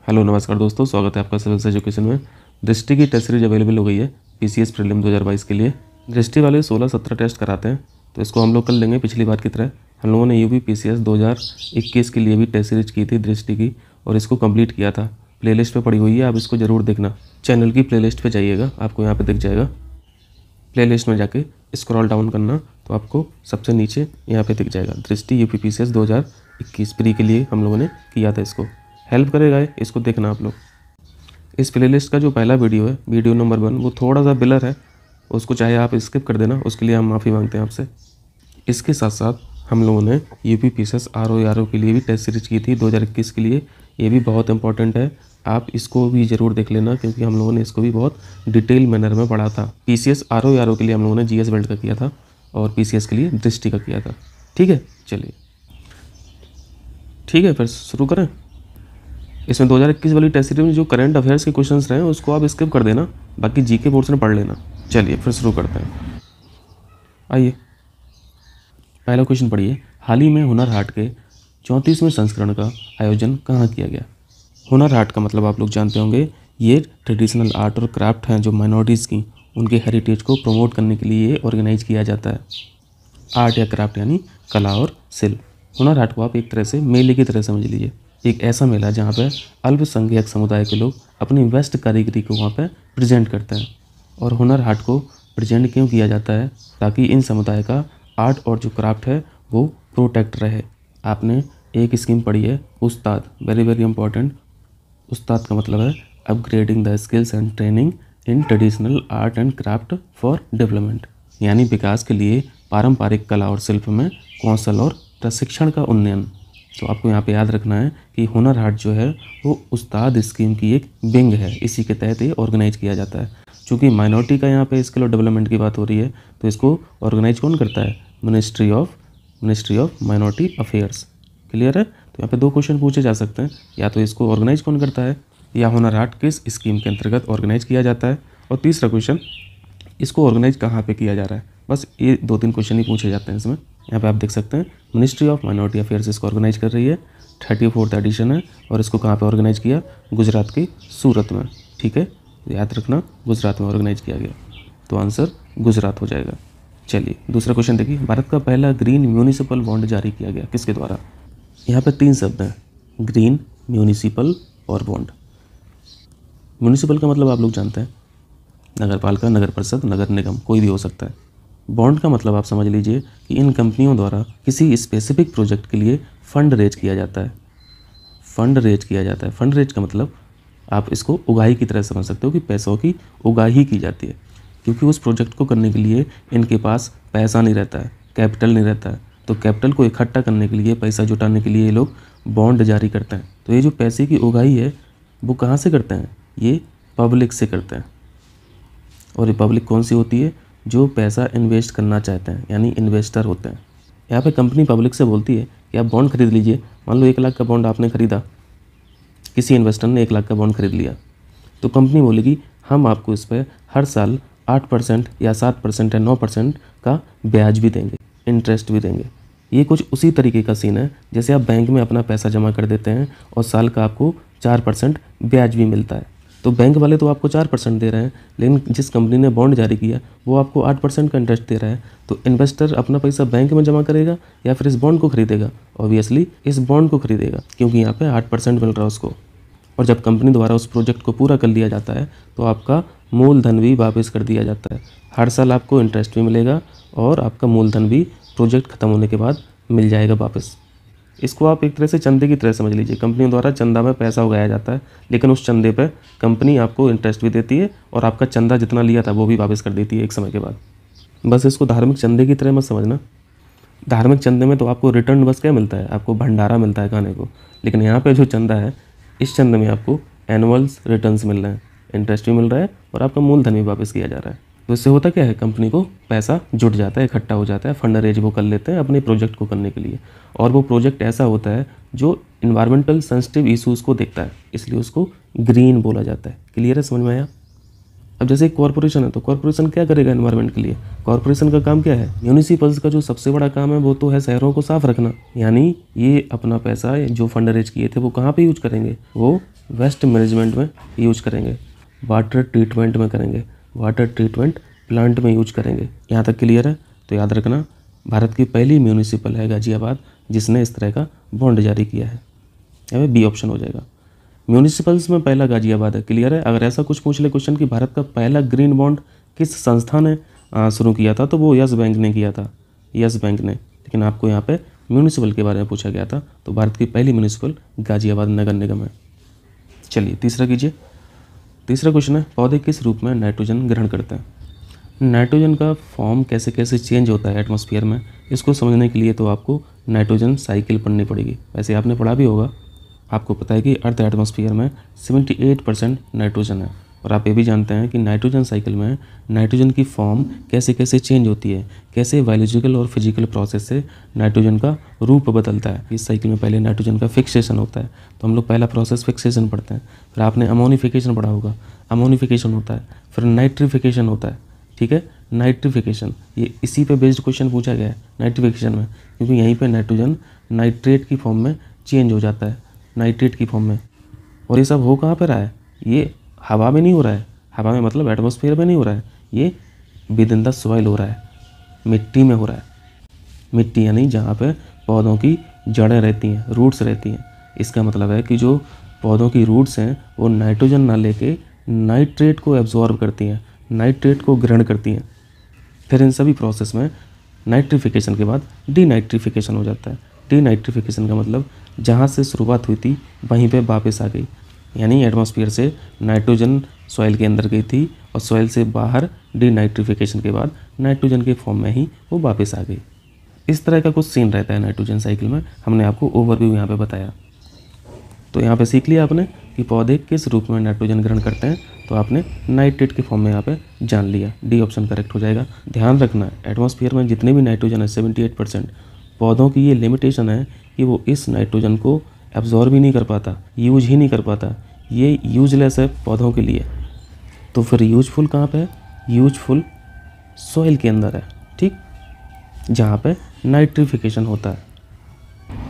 Hello नमस्कार दोस्तों, स्वागत है आपका सिविल्स एजुकेशन में। दृष्टि की टेस्ट सीरीज अवेलेबल हो गई है पीसीएस प्रीलिम 2022 के लिए। दृष्टि वाले 16-17 टेस्ट कराते हैं, तो इसको हम लोग कर लेंगे पिछली बार की तरह। हम लोगों ने यूपी पीसीएस 2021 के लिए भी टेस्ट सीरीज की थी दृष्टि की, और इसको कंप्लीट किया था। प्लेलिस्ट पे पड़ी हुई है, आप इसको ज़रूर देखना। चैनल की प्लेलिस्ट पे जाइएगा, आपको यहाँ पे दिख जाएगा। प्लेलिस्ट में जाके स्क्रॉल डाउन करना तो आपको सबसे नीचे यहाँ पे दिख जाएगा दृष्टि यूपी पीसीएस 2021 प्री के लिए हम लोगों ने किया था। इसको हेल्प करेगा, इसको देखना आप लोग। इस प्लेलिस्ट का जो पहला वीडियो है, वीडियो नंबर 1, वो थोड़ा सा ब्लर है, उसको चाहे आप स्किप कर देना, उसके लिए हम माफ़ी मांगते हैं आपसे। इसके साथ साथ हम लोगों ने यूपी पीसीएस आरओ के लिए भी टेस्ट सीरीज की थी 2021 के लिए। ये भी बहुत इंपॉर्टेंट है, आप इसको भी ज़रूर देख लेना, क्योंकि हम लोगों ने इसको भी बहुत डिटेल मैनर में पढ़ा था। पीसीएस आरओ के लिए हम लोगों ने जीएस बेल्ट का किया था, और पीसीएस के लिए दृष्टि का किया था। ठीक है, चलिए ठीक है, फिर शुरू करें। इसमें 2021 वाली टेस्ट सीरीज में जो करंट अफेयर्स के क्वेश्चंस रहे हैं उसको आप स्किप कर देना, बाकी जीके पोर्शन पढ़ लेना। चलिए फिर शुरू करते हैं। आइए, पहला क्वेश्चन पढ़िए। हाल ही में हुनर हाट के 34वें संस्करण का आयोजन कहाँ किया गया? हुनर हाट का मतलब आप लोग जानते होंगे, ये ट्रेडिशनल आर्ट और क्राफ्ट हैं जो माइनॉरिटीज़ की, उनके हेरिटेज को प्रमोट करने के लिए ऑर्गेनाइज किया जाता है। आर्ट या क्राफ्ट यानी कला और शिल्प। हुनर हाट को आप एक तरह से मेले की तरह समझ लीजिए। एक ऐसा मेला जहाँ पर अल्पसंख्यक समुदाय के लोग अपनी बेस्ट कारीगरी को वहाँ पर प्रेजेंट करते हैं। और हुनर हाट को प्रेजेंट क्यों किया जाता है? ताकि इन समुदाय का आर्ट और जो क्राफ्ट है वो प्रोटेक्ट रहे। आपने एक स्कीम पढ़ी है उस्ताद, वेरी वेरी इंपॉर्टेंट। उस्ताद का मतलब है upgrading the skills and training in traditional art and craft for development, यानी विकास के लिए पारंपरिक कला और शिल्प में कौशल और प्रशिक्षण का उन्नयन। तो आपको यहाँ पे याद रखना है कि हुनर हाट जो है वो उस्ताद स्कीम की एक विंग है, इसी के तहत ये ऑर्गेनाइज किया जाता है। चूँकि माइनॉरिटी का यहाँ पे स्किल और डेवलपमेंट की बात हो रही है, तो इसको ऑर्गेनाइज कौन करता है? Ministry of minority affairs. Clear है? तो यहाँ पे 2 क्वेश्चन पूछे जा सकते हैं, या तो इसको ऑर्गेनाइज कौन करता है, या हुनर हाट किस स्कीम के अंतर्गत ऑर्गेनाइज किया जाता है। और तीसरा क्वेश्चन, इसको ऑर्गेनाइज कहाँ पे किया जा रहा है। बस ये 2-3 क्वेश्चन ही पूछे जाते हैं इसमें। यहाँ पे आप देख सकते हैं मिनिस्ट्री ऑफ माइनॉरिटी अफेयर्स इसको ऑर्गेनाइज कर रही है। 34th एडिशन है, और इसको कहाँ पे ऑर्गेनाइज किया? गुजरात की सूरत में। ठीक है, याद रखना, गुजरात में ऑर्गेनाइज किया गया, तो आंसर गुजरात हो जाएगा। चलिए दूसरा क्वेश्चन देखिए। भारत का पहला ग्रीन म्यूनिसिपल बॉन्ड जारी किया गया किसके द्वारा? यहाँ पे 3 शब्द हैं, ग्रीन, म्यूनिसिपल और बॉन्ड। म्यूनिसिपल का मतलब आप लोग जानते हैं, नगर पालिका, नगर परिषद, नगर निगम, कोई भी हो सकता है। बॉन्ड का मतलब आप समझ लीजिए कि इन कंपनियों द्वारा किसी स्पेसिफिक प्रोजेक्ट के लिए फंड रेज किया जाता है। फंड रेज किया जाता है। फंड रेज का मतलब आप इसको उगाही की तरह समझ सकते हो कि पैसों की उगाही की जाती है, क्योंकि उस प्रोजेक्ट को करने के लिए इनके पास पैसा नहीं रहता है, कैपिटल नहीं रहता है। तो कैपिटल को इकट्ठा करने के लिए, पैसा जुटाने के लिए ये लोग बॉन्ड जारी करते हैं। तो ये जो पैसे की उगाही है वो कहाँ से करते हैं? ये पब्लिक से करते हैं। और ये पब्लिक कौन सी होती है? जो पैसा इन्वेस्ट करना चाहते हैं, यानी इन्वेस्टर होते हैं। यहाँ पे कंपनी पब्लिक से बोलती है कि आप बॉन्ड खरीद लीजिए। मान लो 1 लाख का बॉन्ड आपने खरीदा, किसी इन्वेस्टर ने 1 लाख का बॉन्ड खरीद लिया, तो कंपनी बोलेगी हम आपको इस पर हर साल 8% या 7% या 9% का ब्याज भी देंगे, इंटरेस्ट भी देंगे। ये कुछ उसी तरीके का सीन है जैसे आप बैंक में अपना पैसा जमा कर देते हैं और साल का आपको 4% ब्याज भी मिलता है। तो बैंक वाले तो आपको 4% दे रहे हैं, लेकिन जिस कंपनी ने बॉन्ड जारी किया वो आपको 8% का इंटरेस्ट दे रहा है। तो इन्वेस्टर अपना पैसा बैंक में जमा करेगा या फिर इस बॉन्ड को खरीदेगा? ऑब्वियसली इस बॉन्ड को खरीदेगा, क्योंकि यहाँ पे 8% मिल रहा है उसको। और जब कंपनी द्वारा उस प्रोजेक्ट को पूरा कर लिया जाता है तो आपका मूलधन भी वापस कर दिया जाता है। हर साल आपको इंटरेस्ट भी मिलेगा और आपका मूलधन भी प्रोजेक्ट खत्म होने के बाद मिल जाएगा वापस। इसको आप एक तरह से चंदे की तरह समझ लीजिए। कंपनी द्वारा चंदा में पैसा उगाया जाता है, लेकिन उस चंदे पे कंपनी आपको इंटरेस्ट भी देती है और आपका चंदा जितना लिया था वो भी वापस कर देती है एक समय के बाद। बस इसको धार्मिक चंदे की तरह मत समझना। धार्मिक चंदे में तो आपको रिटर्न बस क्या मिलता है? आपको भंडारा मिलता है खाने को। लेकिन यहाँ पर जो चंदा है, इस चंदे में आपको एनुअल्स रिटर्न्स मिल रहे हैं, इंटरेस्ट भी मिल रहा है और आपका मूलधन भी वापस किया जा रहा है। तो इससे होता क्या है? कंपनी को पैसा जुट जाता है, इकट्ठा हो जाता है, फंड रेज वो कर लेते हैं अपने प्रोजेक्ट को करने के लिए। और वो प्रोजेक्ट ऐसा होता है जो इन्वायरमेंटल सेंसिटिव इश्यूज़ को देखता है, इसलिए उसको ग्रीन बोला जाता है। क्लियर है? समझ में आया? अब जैसे एक कॉर्पोरेशन है, तो कॉर्पोरेशन क्या करेगा एनवायरनमेंट के लिए? कॉर्पोरेशन का काम क्या है? म्यूनिसिपल्स का जो सबसे बड़ा काम है वो तो है शहरों को साफ रखना। यानी ये अपना पैसा जो फंड रेज किए थे वो कहाँ पे यूज करेंगे? वो वेस्ट मैनेजमेंट में यूज करेंगे, वाटर ट्रीटमेंट में करेंगे, वाटर ट्रीटमेंट प्लांट में यूज करेंगे। यहाँ तक क्लियर है? तो याद रखना, भारत की पहली म्यूनिसिपल है गाजियाबाद जिसने इस तरह का बॉन्ड जारी किया है। यहाँ पे बी ऑप्शन हो जाएगा। म्यूनिसिपल्स में पहला गाजियाबाद है। क्लियर है? अगर ऐसा कुछ पूछ ले क्वेश्चन कि भारत का पहला ग्रीन बॉन्ड किस संस्था ने शुरू किया था, तो वो यस बैंक ने किया था, यस बैंक ने। लेकिन आपको यहाँ पे म्यूनिसिपल के बारे में पूछा गया था, तो भारत की पहली म्यूनिसिपल गाजियाबाद नगर निगम है। चलिए तीसरा कीजिए। तीसरा क्वेश्चन है, पौधे किस रूप में नाइट्रोजन ग्रहण करते हैं? नाइट्रोजन का फॉर्म कैसे कैसे चेंज होता है एटमॉस्फेयर में, इसको समझने के लिए तो आपको नाइट्रोजन साइकिल पढ़नी पड़ेगी। वैसे आपने पढ़ा भी होगा, आपको पता है कि अर्थ एटमॉस्फेयर में 78% नाइट्रोजन है। और आप ये भी जानते हैं कि नाइट्रोजन साइकिल में नाइट्रोजन की फॉर्म कैसे कैसे चेंज होती है, कैसे बायोलॉजिकल और फिजिकल प्रोसेस से नाइट्रोजन का रूप बदलता है। इस साइकिल में पहले नाइट्रोजन का फिक्सेशन होता है, तो हम लोग पहला प्रोसेस फिक्सेशन पढ़ते हैं। फिर आपने अमोनिफिकेशन पढ़ा होगा, अमोनिफिकेशन होता है। फिर नाइट्रिफिकेशन होता है, ठीक है, नाइट्रिफिकेशन। ये इसी पे बेस्ड क्वेश्चन पूछा गया है नाइट्रिफिकेशन में, क्योंकि यहीं पे नाइट्रोजन नाइट्रेट की फॉर्म में चेंज हो जाता है, नाइट्रेट की फॉर्म में। और ये सब हो कहाँ पर रहा है? ये हवा में नहीं हो रहा है, हवा में मतलब एटमॉस्फेयर में नहीं हो रहा है, ये विद इन द सॉइल हो रहा है, मिट्टी में हो रहा है। मिट्टी यानी जहाँ पे पौधों की जड़ें रहती हैं, रूट्स रहती हैं। इसका मतलब है कि जो पौधों की रूट्स हैं वो नाइट्रोजन ना लेके नाइट्रेट को एब्जॉर्ब करती हैं, नाइट्रेट को ग्रहण करती हैं। फिर इन सभी प्रोसेस में नाइट्रिफिकेशन के बाद डीनाइट्रिफिकेशन हो जाता है। डीनाइट्रिफिकेशन का मतलब जहाँ से शुरुआत हुई थी वहीं पे वापस आ गई, यानी एटमॉस्फेयर से नाइट्रोजन सॉइल के अंदर गई थी और सॉइल से बाहर डीनाइट्रिफिकेशन के बाद नाइट्रोजन के फॉर्म में ही वो वापस आ गई। इस तरह का कुछ सीन रहता है नाइट्रोजन साइकिल में। हमने आपको ओवरव्यू यहाँ पे बताया। तो यहाँ पे सीख लिया आपने कि पौधे किस रूप में नाइट्रोजन ग्रहण करते हैं, तो आपने नाइट्रेट के फॉर्म में यहाँ पे जान लिया। डी ऑप्शन करेक्ट हो जाएगा। ध्यान रखना, एटमॉस्फेयर में जितने भी नाइट्रोजन है 78%, पौधों की ये लिमिटेशन है कि वो इस नाइट्रोजन को एब्जॉर्ब ही नहीं कर पाता, यूज ही नहीं कर पाता। ये यूजलेस है पौधों के लिए। तो फिर यूजफुल कहाँ पे है? यूजफुल सॉइल के अंदर है, ठीक, जहाँ पे नाइट्रिफिकेशन होता है।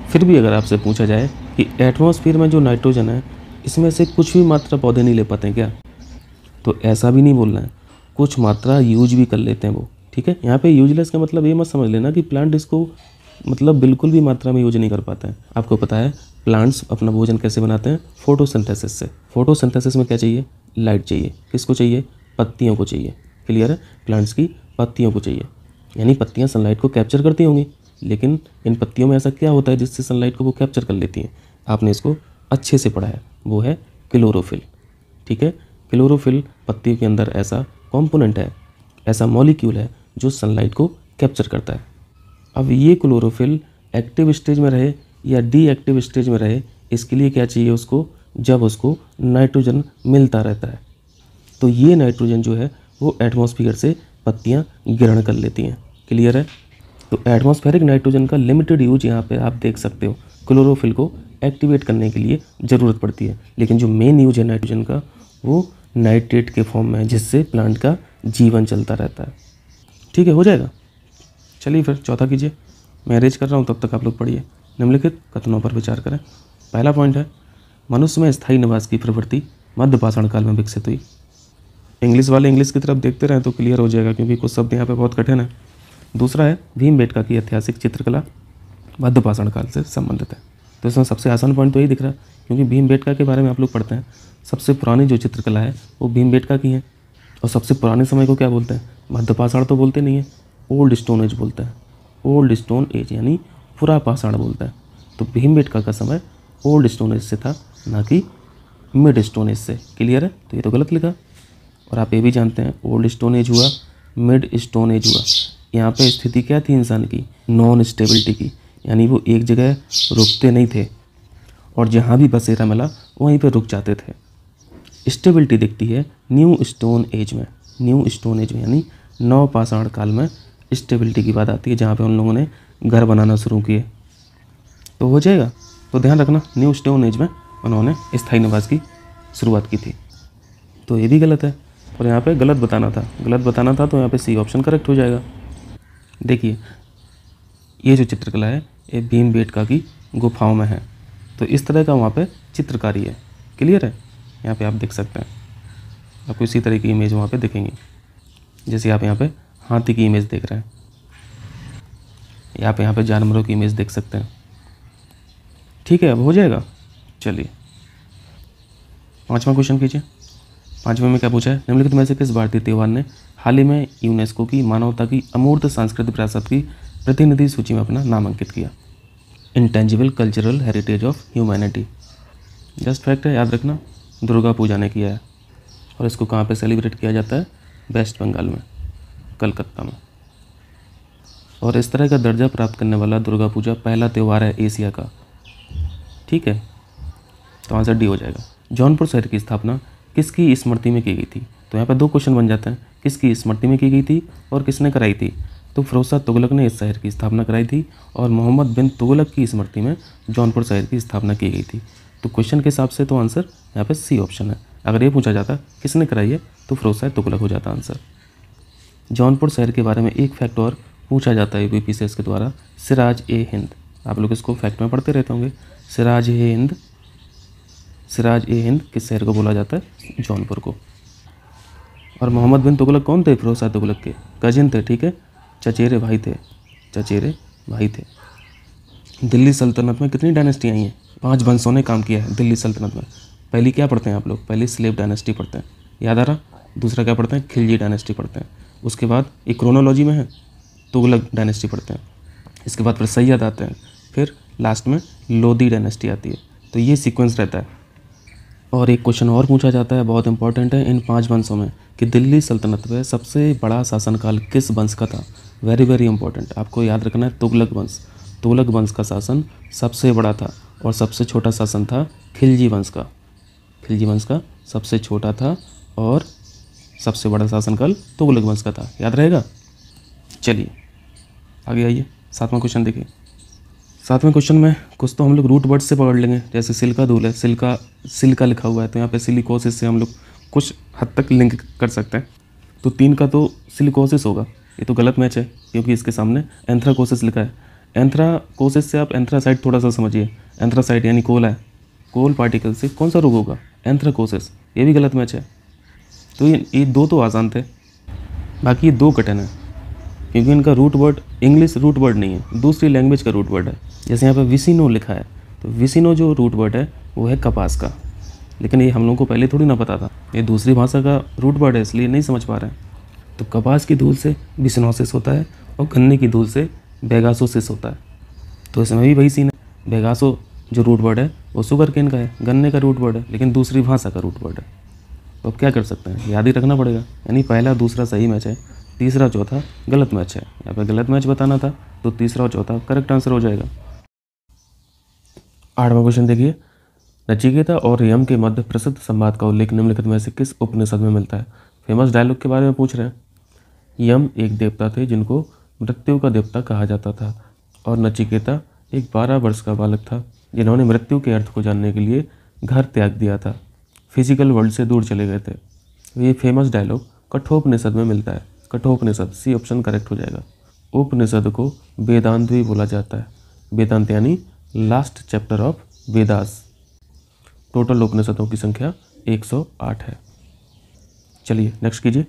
फिर भी अगर आपसे पूछा जाए कि एटमॉस्फेयर में जो नाइट्रोजन है इसमें से कुछ भी मात्रा पौधे नहीं ले पाते हैं क्या, तो ऐसा भी नहीं बोलना है, कुछ मात्रा यूज भी कर लेते हैं वो, ठीक है। यहाँ पे यूजलेस का मतलब ये मत समझ लेना कि प्लांट इसको मतलब बिल्कुल भी मात्रा में यूज नहीं कर पाते हैं। आपको पता है प्लांट्स अपना भोजन कैसे बनाते हैं? फोटोसिंथेसिस से। फोटोसिंथेसिस में क्या चाहिए? लाइट चाहिए। किसको चाहिए? पत्तियों को चाहिए। क्लियर है? प्लांट्स की पत्तियों को चाहिए, यानी पत्तियाँ सनलाइट को कैप्चर करती होंगी। लेकिन इन पत्तियों में ऐसा क्या होता है जिससे सनलाइट को वो कैप्चर कर लेती हैं? आपने इसको अच्छे से पढ़ा है, वो है क्लोरोफिल, ठीक है। क्लोरोफिल पत्तियों के अंदर ऐसा कॉम्पोनेंट है, ऐसा मॉलिक्यूल है जो सनलाइट को कैप्चर करता है। अब ये क्लोरोफिल एक्टिव स्टेज में रहे या डीएक्टिव स्टेज में रहे, इसके लिए क्या चाहिए उसको? जब उसको नाइट्रोजन मिलता रहता है, तो ये नाइट्रोजन जो है वो एटमॉस्फेयर से पत्तियाँ ग्रहण कर लेती हैं। क्लियर है? तो एटमॉस्फेरिक नाइट्रोजन का लिमिटेड यूज यहाँ पे आप देख सकते हो, क्लोरोफिल को एक्टिवेट करने के लिए ज़रूरत पड़ती है। लेकिन जो मेन यूज है नाइट्रोजन का वो नाइट्रेट के फॉर्म में है, जिससे प्लांट का जीवन चलता रहता है। ठीक है, हो जाएगा। चलिए फिर चौथा कीजिए। मैं अरेंज कर रहा हूँ, तब तक आप लोग पढ़िए। निम्नलिखित कथनों पर विचार करें। पहला पॉइंट है, मनुष्य में स्थायी निवास की प्रवृत्ति मध्य पाषाण काल में विकसित हुई। इंग्लिश वाले इंग्लिश की तरफ देखते रहें तो क्लियर हो जाएगा, क्योंकि कुछ शब्द यहाँ पे बहुत कठिन है। दूसरा है, भीमबेटका की ऐतिहासिक चित्रकला मध्य पाषाण काल से संबंधित है। तो इसमें सबसे आसान पॉइंट तो यही दिख रहा है, क्योंकि भीमबेटका के बारे में आप लोग पढ़ते हैं। सबसे पुरानी जो चित्रकला है वो भीमबेटका की है। और सबसे पुराने समय को क्या बोलते हैं? मध्य पाषाण तो बोलते नहीं है, ओल्ड स्टोन एज बोलते हैं। ओल्ड स्टोन एज यानी पुरा पाषाण बोलता है। तो भीमबेटका का समय ओल्ड स्टोन एज से था, ना कि मिड स्टोन एज से। क्लियर है? तो ये तो गलत लिखा। और आप ये भी जानते हैं ओल्ड स्टोन एज हुआ, मिड स्टोन एज हुआ। यहाँ पे स्थिति क्या थी इंसान की? नॉन स्टेबिलिटी की, यानी वो एक जगह रुकते नहीं थे और जहाँ भी बसेरा मिला वहीं पे रुक जाते थे। स्टेबिलिटी दिखती है न्यू स्टोन एज में। न्यू स्टोन एज में यानी नव पाषाण काल में स्टेबिलिटी की बात आती है, जहाँ पे उन लोगों ने घर बनाना शुरू किए। तो हो जाएगा। तो ध्यान रखना, न्यू स्टोन एज में उन्होंने स्थायी निवास की शुरुआत की थी। तो ये भी गलत है, और यहाँ पे गलत बताना था, तो यहाँ पे सी ऑप्शन करेक्ट हो जाएगा। देखिए, ये जो चित्रकला है ये भीमबेटका की गुफाओं में है। तो इस तरह का वहाँ पे चित्रकारी है। क्लियर है। यहाँ पे आप देख सकते हैं, आपको इसी तरह की इमेज वहाँ पे दिखेंगी, जैसे आप यहाँ पे हाथी की इमेज देख रहे हैं, यहाँ पे जानवरों की इमेज देख सकते हैं। ठीक है, अब हो जाएगा। चलिए 5वां क्वेश्चन कीजिए। 5वें में क्या पूछा है, निम्नलिखित में से किस भारतीय त्यौहार ने हाल ही में यूनेस्को की मानवता की अमूर्त सांस्कृतिक विरासत की प्रतिनिधि सूची में अपना नाम अंकित किया। Intangible cultural heritage of humanity. Just fact है, याद रखना, दुर्गा पूजा ने किया है। और इसको कहाँ पे सेलिब्रेट किया जाता है, वेस्ट बंगाल में, कलकत्ता में। और इस तरह का दर्जा प्राप्त करने वाला दुर्गा पूजा पहला त्यौहार है एशिया का। ठीक है, तो आंसर डी हो जाएगा। जौनपुर शहर की स्थापना किसकी स्मृति में की गई थी। तो यहाँ पर 2 क्वेश्चन बन जाते हैं, किसकी स्मृति में की गई थी और किसने कराई थी। तो फिरोज तुगलक ने इस शहर की स्थापना कराई थी और मोहम्मद बिन तुगलक की स्मृति में जौनपुर शहर की स्थापना की गई थी। तो क्वेश्चन के हिसाब से तो आंसर यहाँ पे सी ऑप्शन है। अगर ये पूछा जाता किसने कराई है तो फिरोज तुगलक हो जाता आंसर। जौनपुर शहर के बारे में एक फैक्ट और पूछा जाता है यूपीपीसीएस के द्वारा, सिराज ए हिंद। आप लोग इसको फैक्ट में पढ़ते रहते होंगे। सिराज ए हिंद किस शहर को बोला जाता है, जौनपुर को। और मोहम्मद बिन तुगलक कौन थे, फिरोज तुगलक के कजिन थे। ठीक है, चचेरे भाई थे। दिल्ली सल्तनत में कितनी डायनेस्टी आई हैं, 5 वंशों ने काम किया है दिल्ली सल्तनत में। पहली क्या पढ़ते हैं आप लोग, पहली स्लेव डायनेस्टी पढ़ते हैं, याद आ रहा। दूसरा क्या पढ़ते हैं, खिलजी डायनेस्टी पढ़ते हैं। उसके बाद एक क्रोनोलॉजी में है तुगलक डायनेस्टी पढ़ते हैं। इसके बाद फिर सैयद आते हैं, फिर लास्ट में लोधी डायनेस्टी आती है। तो ये सीक्वेंस रहता है। और एक क्वेश्चन और पूछा जाता है, बहुत इंपॉर्टेंट है, इन 5 वंशों में कि दिल्ली सल्तनत में सबसे बड़ा शासनकाल किस वंश का था। वेरी वेरी इंपॉर्टेंट, आपको याद रखना है तुगलक वंश। तुगलक वंश का शासन सबसे बड़ा था और सबसे छोटा शासन था खिलजी वंश का। खिलजी वंश का सबसे छोटा था और सबसे बड़ा शासनकाल तुगलक वंश का था, याद रहेगा। चलिए आगे आइए, 7वां क्वेश्चन देखिए। 7वें क्वेश्चन में कुछ तो हम लोग रूट वर्ड से पकड़ लेंगे, जैसे सिल्का धूल है, सिल्का लिखा हुआ है तो यहाँ पे सिलिकोसिस से हम लोग कुछ हद तक लिंक कर सकते हैं। तो 3 का तो सिलिकोसिस होगा, ये तो गलत मैच है क्योंकि इसके सामने एंथ्राकोसिस लिखा है। एंथ्राकोसिस से आप एंथ्रासाइट थोड़ा सा समझिए, एंथ्रासाइट यानी कोल है, कोल पार्टिकल से कौन सा रोग होगा, एंथ्राकोसिस, ये भी गलत मैच है। तो ये 2 तो आसान थे, बाकी ये 2 कठिन है क्योंकि इनका root word English root word नहीं है, दूसरी लैंग्वेज का रूट वर्ड है। जैसे यहाँ पर विसिनो लिखा है, तो विसिनो जो रूट वर्ड है वो है कपास का, लेकिन ये हम लोगों को पहले थोड़ी ना पता था, ये दूसरी भाषा का रूट वर्ड है इसलिए नहीं समझ पा रहे हैं। तो कपास की धूल से विसिनोसिस होता है और गन्ने की धूल से बेगासोसिस होता है। तो इसमें भी वही सीन है, बेगासो जो रूट वर्ड है वो शुगर केन का है, गन्ने का रूट वर्ड है लेकिन दूसरी भाषा का रूट वर्ड है। तो अब क्या कर सकते हैं, याद ही रखना पड़ेगा। यानी पहला दूसरा सही मैच है, तीसरा चौथा गलत मैच है। यहाँ पे गलत मैच बताना था तो तीसरा और चौथा करेक्ट आंसर हो जाएगा। 8वां क्वेश्चन देखिए, नचिकेता और यम के मध्य प्रसिद्ध संवाद का उल्लेख निम्नलिखित में से किस उपनिषद में मिलता है। फेमस डायलॉग के बारे में पूछ रहे हैं। यम एक देवता थे जिनको मृत्यु का देवता कहा जाता था और नचिकेता एक 12 वर्ष का बालक था जिन्होंने मृत्यु के अर्थ को जानने के लिए घर त्याग दिया था, फिजिकल वर्ल्ड से दूर चले गए थे। ये फेमस डायलॉग कठोपनिषद में मिलता है। कठोपनिषद, सी ऑप्शन करेक्ट हो जाएगा। उपनिषद को वेदांत भी बोला जाता है। वेदांत यानी last chapter of Vedas. Total उपनिषदों की संख्या 108 है। चलिए नेक्स्ट कीजिए।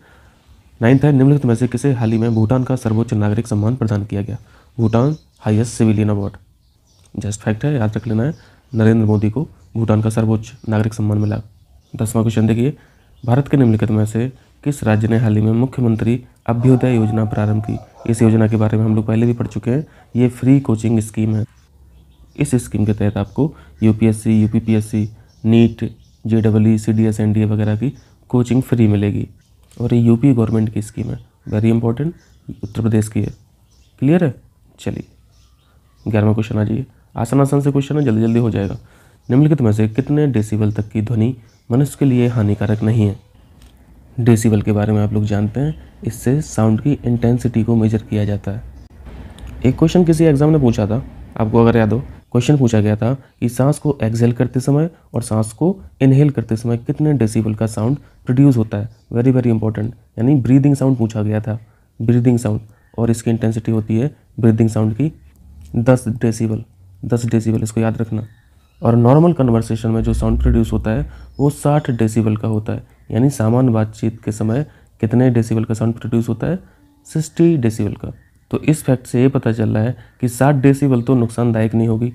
9th है, निम्नलिखित में से किसे हाल ही में भूटान का सर्वोच्च नागरिक सम्मान प्रदान किया गया। Bhutan highest civilian award, just fact है, याद रख लेना है। नरेंद्र मोदी को भूटान का सर्वोच्च नागरिक सम्मान मिला। 10वां क्वेश्चन देखिए, भारत के निम्नलिखित में से किस राज्य ने हाल ही में मुख्यमंत्री अभ्युदय योजना प्रारंभ की। इस योजना के बारे में हम लोग पहले भी पढ़ चुके हैं। ये फ्री कोचिंग स्कीम है। इस स्कीम के तहत आपको UPSC, UPPSC, NEET, JEE, CDS, NDA वगैरह की कोचिंग फ्री मिलेगी और ये यूपी गवर्नमेंट की स्कीम है। वेरी इंपॉर्टेंट, उत्तर प्रदेश की है। क्लियर है। चलिए 11वां क्वेश्चन आ जाइए। आसान से क्वेश्चन है, जल्दी जल्दी हो जाएगा। निम्नलिखित में से कितने डेसिबल तक की ध्वनि मनुष्य के लिए हानिकारक नहीं है। डेसिबल के बारे में आप लोग जानते हैं, इससे साउंड की इंटेंसिटी को मेजर किया जाता है। एक क्वेश्चन किसी एग्जाम ने पूछा था, आपको अगर याद हो, क्वेश्चन पूछा गया था कि सांस को एक्सहेल करते समय और सांस को इनहेल करते समय कितने डेसिबल का साउंड प्रोड्यूस होता है। वेरी वेरी इंपॉर्टेंट, यानी ब्रीदिंग साउंड पूछा गया था, ब्रीदिंग साउंड, और इसकी इंटेंसिटी होती है ब्रीदिंग साउंड की 10 डेसिबल। 10 डेसिबल, इसको याद रखना। और नॉर्मल कन्वर्सेशन में जो साउंड प्रोड्यूस होता है वो 60 डेसिबल का होता है। यानी सामान्य बातचीत के समय कितने डेसिबल का साउंड प्रोड्यूस होता है? 60 डेसिबल का। तो इस फैक्ट से ये पता चल रहा है कि 60 डेसिबल तो नुकसानदायक नहीं होगी।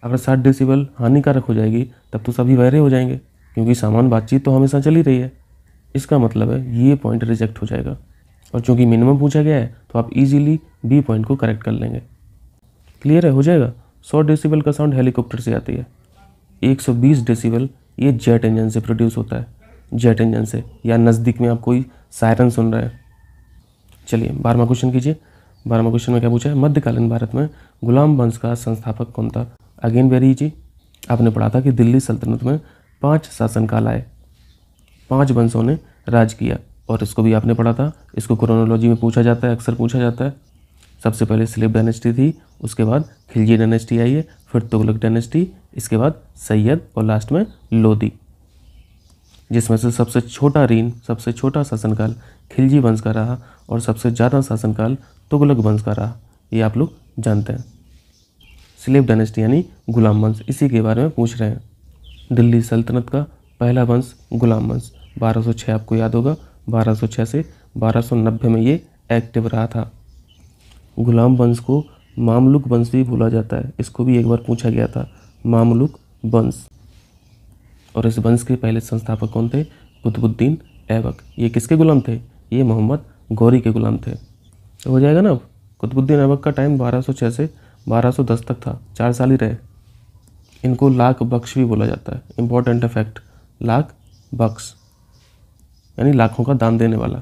अगर 60 डेसिबल हानिकारक हो जाएगी तब तो सभी बहरे हो जाएंगे, क्योंकि सामान्य बातचीत तो हमेशा चल ही रही है। इसका मतलब है ये पॉइंट रिजेक्ट हो जाएगा। और चूँकि मिनिमम पूछा गया है तो आप इजीली बी पॉइंट को करेक्ट कर लेंगे। क्लियर है? हो जाएगा। 100 डेसिबल का साउंड हेलीकॉप्टर से आती है। 120 डेसिबल ये जेट इंजन से प्रोड्यूस होता है, जेट इंजन से, या नज़दीक में आप कोई सायरन सुन रहे हैं। चलिए 12वां क्वेश्चन कीजिए। 12वां क्वेश्चन में क्या पूछा है? मध्यकालीन भारत में गुलाम वंश का संस्थापक कौन था? Again very easy. आपने पढ़ा था कि दिल्ली सल्तनत में 5 शासनकाल आए, 5 वंशों ने राज किया, और इसको भी आपने पढ़ा था। इसको क्रोनोलॉजी में पूछा जाता है, अक्सर पूछा जाता है। सबसे पहले स्लेव डायनेस्टी थी, उसके बाद खिलजी डायनेस्टी आई है, फिर तुगलक डायनेस्टी, इसके बाद सैयद, और लास्ट में लोदी, जिसमें से सबसे छोटा रीन, सबसे छोटा शासनकाल खिलजी वंश का रहा और सबसे ज़्यादा शासनकाल तुगलक वंश का रहा। ये आप लोग जानते हैं। स्लेव डायनेस्टी यानी गुलाम वंश, इसी के बारे में पूछ रहे हैं। दिल्ली सल्तनत का पहला वंश गुलाम वंश, 1206 आपको याद होगा। 1206 से 1290 में ये एक्टिव रहा था। गुलाम वंश को मामलुक वंश भी बोला जाता है, इसको भी एक बार पूछा गया था, मामलुक वंश। और इस वंश के पहले संस्थापक कौन थे? कुतुबुद्दीन ऐबक। ये किसके गुलाम थे? ये मोहम्मद गौरी के गुलाम थे। तो हो जाएगा ना। अब कुतुबुद्दीन ऐबक का टाइम 1206 से 1210 तक था, 4 साल ही रहे। इनको लाख बख्श भी बोला जाता है। इंपॉर्टेंट फैक्ट, लाख बख्श यानी लाखों का दान देने वाला,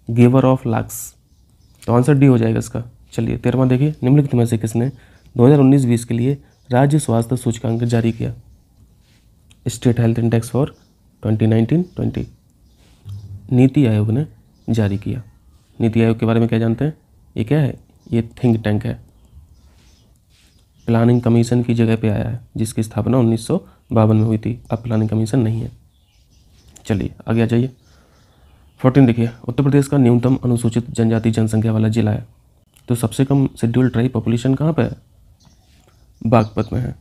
गिवर ऑफ लाख्स। तो आंसर डी हो जाएगा इसका। चलिए 13वां देखिए। निम्नलिखित में से किसने 2019-20 के लिए राज्य स्वास्थ्य सूचकांक जारी किया? State health index for 2019-20 NITI Aayog ने जारी किया। नीति आयोग के बारे में क्या जानते हैं? ये क्या है? ये थिंक टैंक है, प्लानिंग कमीशन की जगह पे आया है, जिसकी स्थापना 1952 में हुई थी। अब प्लानिंग कमीशन नहीं है। चलिए आगे आ जाइए। 14 देखिए। उत्तर प्रदेश का न्यूनतम अनुसूचित जनजाति जनसंख्या वाला जिला है। तो सबसे कम शेड्यूल्ड ट्राइब पॉपुलेशन कहाँ पे है? बागपत में है।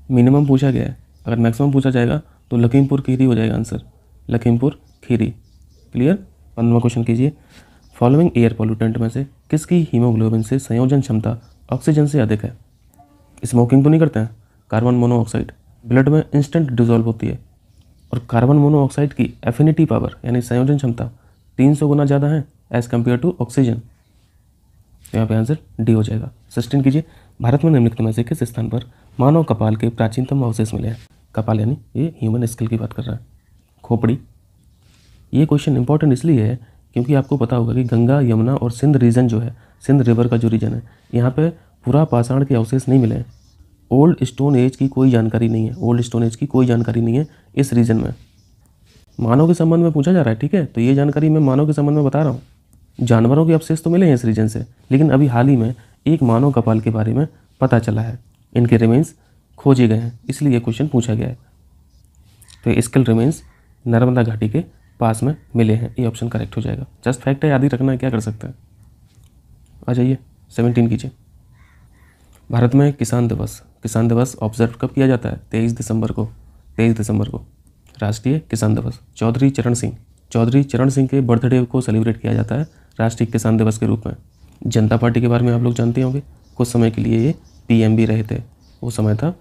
मिनिमम पूछा गया है, अगर मैक्सिमम पूछा जाएगा तो लखीमपुर खीरी हो जाएगा आंसर, लखीमपुर खीरी। क्लियर? 15वां क्वेश्चन कीजिए। फॉलोइंग एयर पोल्यूटेंट में से किसकी हीमोग्लोबिन से संयोजन क्षमता ऑक्सीजन से अधिक है? स्मोकिंग तो नहीं करते हैं। कार्बन मोनोऑक्साइड ब्लड में इंस्टेंट डिजोल्व होती है, और कार्बन मोनोऑक्साइड की एफिनिटी पावर यानी संयोजन क्षमता 300 गुना ज़्यादा है एज़ कम्पेयर टू ऑक्सीजन। यहाँ पे आंसर डी हो जाएगा। 16 कीजिए। भारत में निम्नलिखित में से किस स्थान पर मानव कपाल के प्राचीनतम अवशेष मिले हैं? कपाल यानी ये ह्यूमन स्किल की बात कर रहा है, खोपड़ी। ये क्वेश्चन इंपॉर्टेंट इसलिए है क्योंकि आपको पता होगा कि गंगा, यमुना और सिंध रीजन जो है, सिंध रिवर का जो रीजन है, यहाँ पे पूरा पाषाण के अवशेष नहीं मिले हैं। ओल्ड स्टोन एज की कोई जानकारी नहीं है, ओल्ड स्टोन एज की कोई जानकारी नहीं है इस रीजन में। मानव के संबंध में पूछा जा रहा है, ठीक है, तो ये जानकारी मैं मानव के संबंध में बता रहा हूँ। जानवरों के अवशेष तो मिले हैं इस रीजन से, लेकिन अभी हाल ही में एक मानव कपाल के बारे में पता चला है। इनके रिमेन्स खोजे गए हैं, इसलिए ये क्वेश्चन पूछा गया है। तो ये स्केल रिमेन्स नर्मदा घाटी के पास में मिले हैं, ये ऑप्शन करेक्ट हो जाएगा। जस्ट फैक्ट है, याद ही रखना है, क्या कर सकते हैं। आ जाइए 17 कीजिए। भारत में किसान दिवस ऑब्जर्व कब किया जाता है? 23 दिसंबर को। 23 दिसंबर को राष्ट्रीय किसान दिवस। चौधरी चरण सिंह के बर्थडे को सेलिब्रेट किया जाता है राष्ट्रीय किसान दिवस के रूप में। जनता पार्टी के बारे में आप लोग जानते होंगे, कुछ समय के लिए ये पीएम भी रहे थे। वो समय था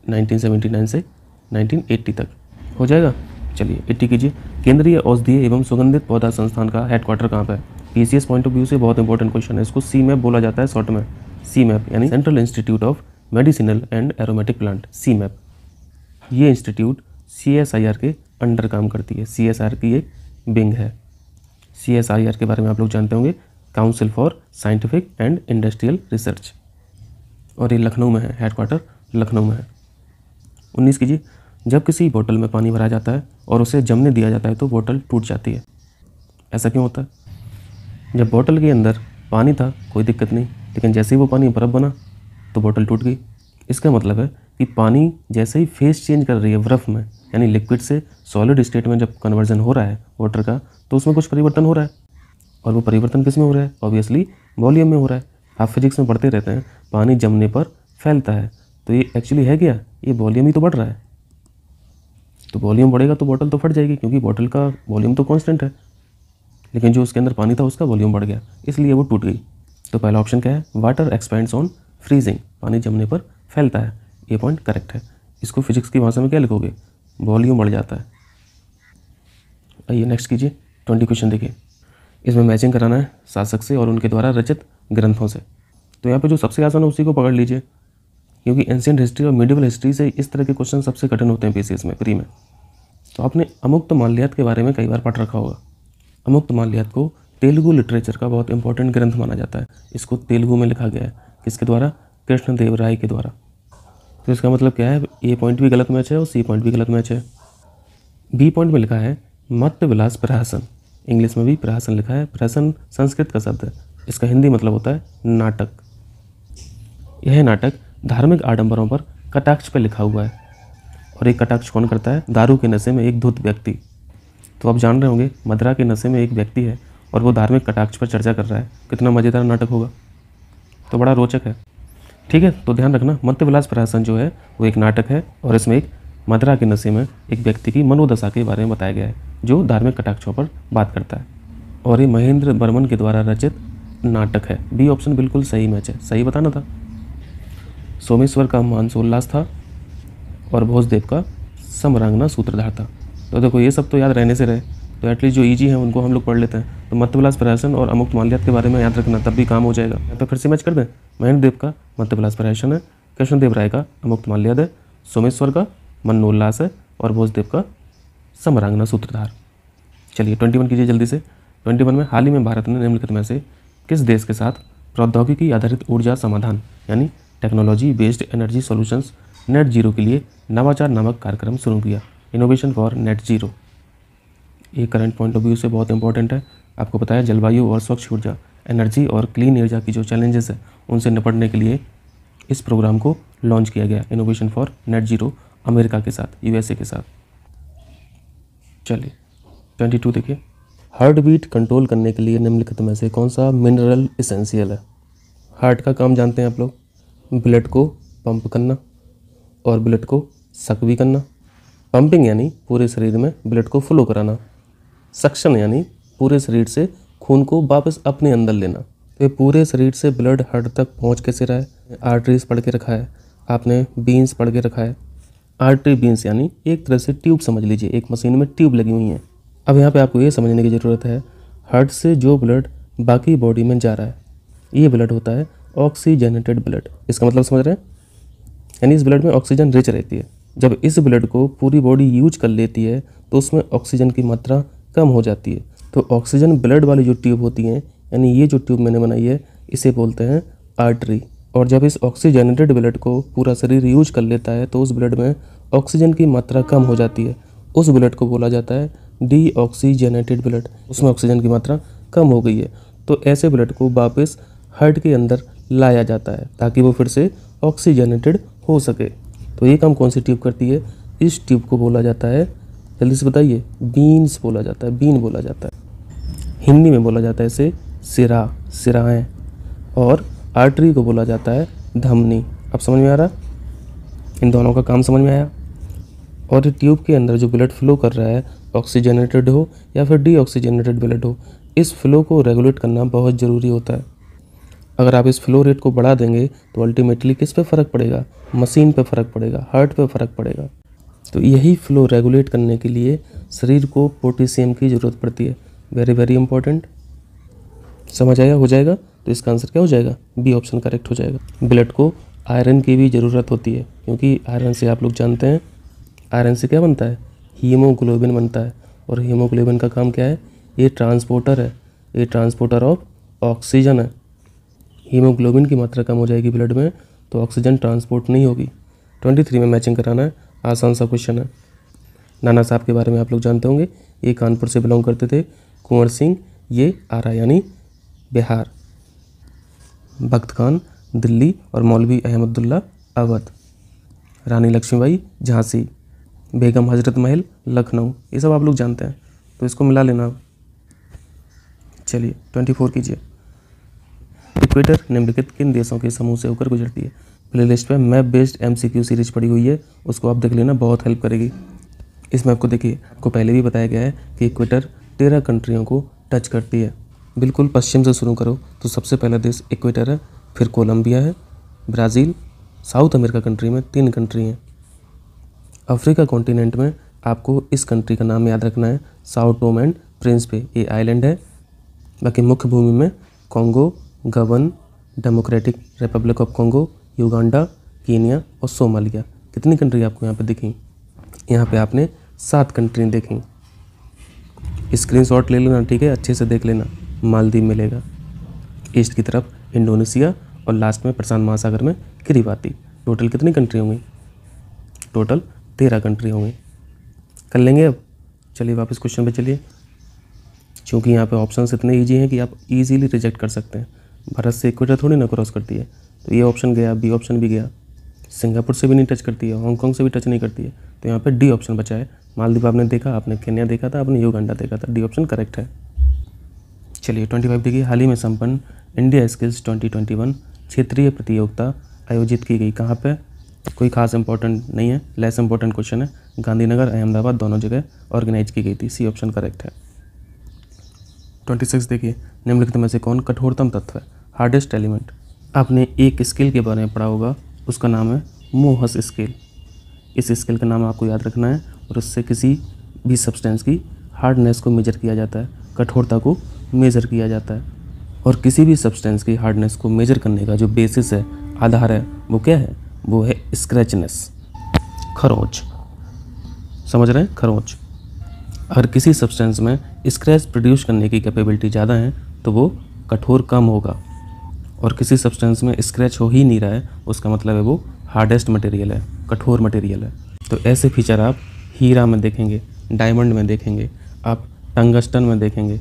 1979 से 1980 तक। हो जाएगा। चलिए 80 कीजिए। केंद्रीय औषधीय एवं सुगंधित पौधा संस्थान का हेडक्वार्टर कहाँ पर है? पीसीएस पॉइंट ऑफ व्यू से बहुत इंपॉर्टेंट क्वेश्चन है। इसको सीमैप बोला जाता है शॉर्ट में। सीमैप यानी central institute of medicinal and aromatic plant, CIMAP. ये इंस्टीट्यूट सीएसआईआर के अंडर काम करती है, सीएसआईआर की एक विंग है। सीएसआईआर के बारे में आप लोग जानते होंगे, council for scientific and industrial research. और ये लखनऊ में है, हेडक्वार्टर लखनऊ में है। 19 कीजिए। जब किसी बोतल में पानी भरा जाता है और उसे जमने दिया जाता है तो बोतल टूट जाती है। ऐसा क्यों होता है? जब बोतल के अंदर पानी था कोई दिक्कत नहीं, लेकिन जैसे ही वो पानी बर्फ़ बना तो बोतल टूट गई। इसका मतलब है कि पानी जैसे ही फेस चेंज कर रही है बर्फ़ में, यानी लिक्विड से सॉलिड स्टेट में जब कन्वर्जन हो रहा है वाटर का, तो उसमें कुछ परिवर्तन हो रहा है। और वो परिवर्तन किस में हो रहा है? ऑब्वियसली वॉल्यूम में हो रहा है। आप फिजिक्स में पढ़ते रहते हैं, पानी जमने पर फैलता है, तो ये एक्चुअली है क्या, ये वॉल्यूम ही तो बढ़ रहा है। तो वॉल्यूम बढ़ेगा तो बॉटल तो फट जाएगी, क्योंकि बॉटल का वॉल्यूम तो कांस्टेंट है, लेकिन जो उसके अंदर पानी था उसका वॉल्यूम बढ़ गया, इसलिए वो टूट गई। तो पहला ऑप्शन क्या है, वाटर एक्सपेंड्स ऑन फ्रीजिंग, पानी जमने पर फैलता है, ये पॉइंट करेक्ट है। इसको फिजिक्स की भाषा में क्या लिखोगे, वॉल्यूम बढ़ जाता है। आइए नेक्स्ट कीजिए, 20 क्वेश्चन देखिए। इसमें मैचिंग कराना है शासक से और उनके द्वारा रचित ग्रंथों से। तो यहाँ पे जो सबसे आसान है उसी को पकड़ लीजिए, क्योंकि एंशिएंट हिस्ट्री और मिडिवल हिस्ट्री से इस तरह के क्वेश्चन सबसे कठिन होते हैं पीसीएस में, प्री में। तो आपने अमुक्त माल्यात के बारे में कई बार पढ़ रखा होगा। अमुक्त माल्यात को तेलुगु लिटरेचर का बहुत इंपॉर्टेंट ग्रंथ माना जाता है। इसको तेलुगु में लिखा गया है, किसके द्वारा, कृष्णदेव राय के द्वारा। तो इसका मतलब क्या है, ए पॉइंट भी गलत मैच है और सी पॉइंट भी गलत मैच है। बी पॉइंट में लिखा है मत्त विलास प्रहसन, इंग्लिश में भी प्रहसन लिखा है। प्रहसन संस्कृत का शब्द है, इसका हिंदी मतलब होता है नाटक। यह नाटक धार्मिक आडंबरों पर कटाक्ष पर लिखा हुआ है, और एक कटाक्ष कौन करता है, दारू के नशे में एक धुत व्यक्ति। तो आप जान रहे होंगे मदिरा के नशे में एक व्यक्ति है और वो धार्मिक कटाक्ष पर चर्चा कर रहा है, कितना मज़ेदार नाटक होगा। तो बड़ा रोचक है, ठीक है। तो ध्यान रखना, मत्त विलास प्रहसन जो है वो एक नाटक है, और इसमें एक मदिरा के नशे में एक व्यक्ति की मनोदशा के बारे में बताया गया है, जो धार्मिक कटाक्षों पर बात करता है, और ये महेंद्र बर्मन के द्वारा रचित नाटक है। बी ऑप्शन बिल्कुल सही मैच है, सही बताना था। सोमेश्वर का मानसोल्लास था और भोजदेव का समरांगना सूत्रधार था। तो देखो ये सब तो याद रहने से रहे, तो एटलीस्ट जो इजी हैं उनको हम लोग पढ़ लेते हैं। तो मत्तविलास प्रहसन और अमुक्त माल्यात के बारे में याद रखना, तब भी काम हो जाएगा। यहाँ पे फिर से मैच कर दें, महेंद्र देव का मत्तविलास प्रहसन है, कृष्णदेव राय का अमुक्त माल्यात है, सोमेश्वर का मनोल्लास है, और भोजदेव का समरांगना सूत्रधार। चलिए 21 कीजिए जल्दी से। 21 में हाल ही में भारत ने निम्नलिखित में से किस देश के साथ प्रौद्योगिकी आधारित ऊर्जा समाधान यानी technology based energy solutions net zero के लिए नवाचार नामक कार्यक्रम शुरू किया, इनोवेशन फॉर नेट जीरो। ये करंट पॉइंट ऑफ व्यू से बहुत इंपॉर्टेंट है। आपको पता है जलवायु और स्वच्छ ऊर्जा, एनर्जी और क्लीन ऊर्जा की जो चैलेंजेस है उनसे निपटने के लिए इस प्रोग्राम को लॉन्च किया गया, innovation for net zero, America के साथ, यूएसए के साथ। चलिए 22 देखिए, हार्ट बीट कंट्रोल करने के लिए निम्नलिखित में से कौन सा मिनरल इसेंशियल है। हार्ट का काम जानते हैं आप लोग, ब्लड को पंप करना और ब्लड को सक भी करना। पंपिंग यानी पूरे शरीर में ब्लड को फ्लो कराना, सक्शन यानी पूरे शरीर से खून को वापस अपने अंदर लेना। तो ये पूरे शरीर से ब्लड हार्ट तक पहुंच कैसे रहा है, आर्टरीज पढ़ के रखा है आपने, बीन्स पढ़ के रखा है। आर्टरी बीन्स यानी एक तरह से ट्यूब समझ लीजिए, एक मशीन में ट्यूब लगी हुई हैं। अब यहाँ पे आपको ये समझने की ज़रूरत है, हार्ट से जो ब्लड बाकी बॉडी में जा रहा है, ये ब्लड होता है ऑक्सीजनेटेड ब्लड। इसका मतलब समझ रहे हैं, यानी इस ब्लड में ऑक्सीजन रिच रहती है। जब इस ब्लड को पूरी बॉडी यूज कर लेती है तो उसमें ऑक्सीजन की मात्रा कम हो जाती है। तो ऑक्सीजन ब्लड वाली जो ट्यूब होती हैं, यानी ये जो ट्यूब मैंने बनाई है, इसे बोलते हैं आर्टरी। और जब इस ऑक्सीजनेटेड ब्लड को पूरा शरीर यूज कर लेता है तो उस ब्लड में ऑक्सीजन की मात्रा कम हो जाती है, उस ब्लड को बोला जाता है डीऑक्सीजनेटेड ब्लड, उसमें ऑक्सीजन की मात्रा कम हो गई है। तो ऐसे ब्लड को वापस हार्ट के अंदर लाया जाता है ताकि वो फिर से ऑक्सीजनेटेड हो सके। तो ये काम कौन सी ट्यूब करती है, इस ट्यूब को बोला जाता है, जल्दी से बताइए, बीन्स बोला जाता है, बीन बोला जाता है। हिंदी में बोला जाता है इसे सिरा, सिराएँ, और आर्टरी को बोला जाता है धमनी। अब समझ में आ रहा, इन दोनों का काम समझ में आया। और ये ट्यूब के अंदर जो ब्लड फ्लो कर रहा है, ऑक्सीजनेटेड हो या फिर डीऑक्सीजनेटेड ब्लड हो, इस फ्लो को रेगुलेट करना बहुत ज़रूरी होता है। अगर आप इस फ्लो रेट को बढ़ा देंगे तो अल्टीमेटली किस पे फ़र्क पड़ेगा, मशीन पे फ़र्क पड़ेगा, हार्ट पे फ़र्क पड़ेगा। तो यही फ्लो रेगुलेट करने के लिए शरीर को पोटेशियम की ज़रूरत पड़ती है, वेरी वेरी इंपॉर्टेंट। समझ आया, हो जाएगा। तो इसका आंसर क्या हो जाएगा, बी ऑप्शन करेक्ट हो जाएगा। ब्लड को आयरन की भी ज़रूरत होती है, क्योंकि आयरन से आप लोग जानते हैं, आयरन से क्या बनता है, हीमोग्लोबिन बनता है। और हीमोग्लोबिन का काम क्या है, ये ट्रांसपोर्टर है, ये ट्रांसपोर्टर ऑफ ऑक्सीजन है। हीमोग्लोबिन की मात्रा कम हो जाएगी ब्लड में तो ऑक्सीजन ट्रांसपोर्ट नहीं होगी। 23 में मैचिंग कराना है, आसान सा क्वेश्चन है। नाना साहब के बारे में आप लोग जानते होंगे, ये कानपुर से बिलोंग करते थे। कुंवर सिंह ये आरा यानी बिहार, बख्त खान दिल्ली और मौलवी अहमदुल्ला अवध, रानी लक्ष्मीबाई झांसी, बेगम हजरत महल लखनऊ, ये सब आप लोग जानते हैं। तो इसको मिला लेना आप। चलिए 24 कीजिए। इक्वेटर निम्नलिखित किन देशों के समूह से होकर गुजरती है। प्लेलिस्ट पे मैप बेस्ड MCQ सीरीज पड़ी हुई है, उसको आप देख लेना, बहुत हेल्प करेगी। इस मैप को देखिए, आपको पहले भी बताया गया है कि इक्वेटर 13 कंट्रियों को टच करती है। बिल्कुल पश्चिम से शुरू करो तो सबसे पहला देश इक्वेटर है, फिर कोलंबिया है, ब्राज़ील, साउथ अमेरिका कंट्री में 3 कंट्री हैं। अफ्रीका कॉन्टिनेंट में आपको इस कंट्री का नाम याद रखना है, साओ टोम एंड प्रिंसिपे, ये आइलैंड है। बाकी मुख्य भूमि में कॉन्गो, गबन, democratic Republic of Congo, Uganda, Kenya और सोमालिया। कितनी कंट्री आपको यहाँ पे दिखी? यहाँ पे आपने 7 कंट्री देखी। स्क्रीनशॉट ले लेना, ठीक है, अच्छे से देख लेना। मालदीव मिलेगा, ईस्ट की तरफ इंडोनेशिया और लास्ट में प्रशांत महासागर में किरिबाती। टोटल कितनी कंट्री होंगी? टोटल 13 कंट्री होंगी। कर लेंगे अब। चलिए वापस क्वेश्चन पे चलिए। क्योंकि यहाँ पे ऑप्शंस इतने ईजी हैं कि आप इजीली रिजेक्ट कर सकते हैं। भारत से इक्वेटर थोड़ी ना क्रॉस करती है, तो ये ऑप्शन गया, बी ऑप्शन भी गया। सिंगापुर से भी नहीं टच करती है, हांगकांग से भी टच नहीं करती है, तो यहाँ पे डी ऑप्शन बचा है। मालदीव आपने देखा, आपने केन्या देखा था, आपने युगांडा देखा था, डी ऑप्शन करेक्ट है। चलिए 25 देखिए, हाल ही में संपन्न इंडिया स्किल्स 2021 क्षेत्रीय प्रतियोगिता आयोजित की गई कहाँ पे? कोई खास इंपॉर्टेंट नहीं है, लेस इंपॉर्टेंट क्वेश्चन है। गांधीनगर, अहमदाबाद दोनों जगह ऑर्गेनाइज की गई थी, सी ऑप्शन करेक्ट है। 26 देखिए, निम्नलिखित में से कौन कठोरतम तत्व है? Hardest element. आपने एक स्केल के बारे में पढ़ा होगा, उसका नाम है मोहस स्केल। इस स्केल का नाम आपको याद रखना है और उससे किसी भी सब्सटेंस की हार्डनेस को मेजर किया जाता है, कठोरता को मेजर किया जाता है। और किसी भी सब्सटेंस की हार्डनेस को मेजर करने का जो बेसिस है, आधार है, वो क्या है? वो है स्क्रैचनेस, खरोंच। समझ रहे हैं? खरोंच। अगर किसी सब्सटेंस में स्क्रैच प्रोड्यूस करने की कैपेबिलिटी ज़्यादा है तो वो कठोर कम होगा, और किसी सब्सटेंस में स्क्रैच हो ही नहीं रहा है, उसका मतलब है वो हार्डेस्ट मटेरियल है, कठोर मटेरियल है। तो ऐसे फीचर आप हीरा में देखेंगे, डायमंड में देखेंगे, आप टंगस्टन में देखेंगे,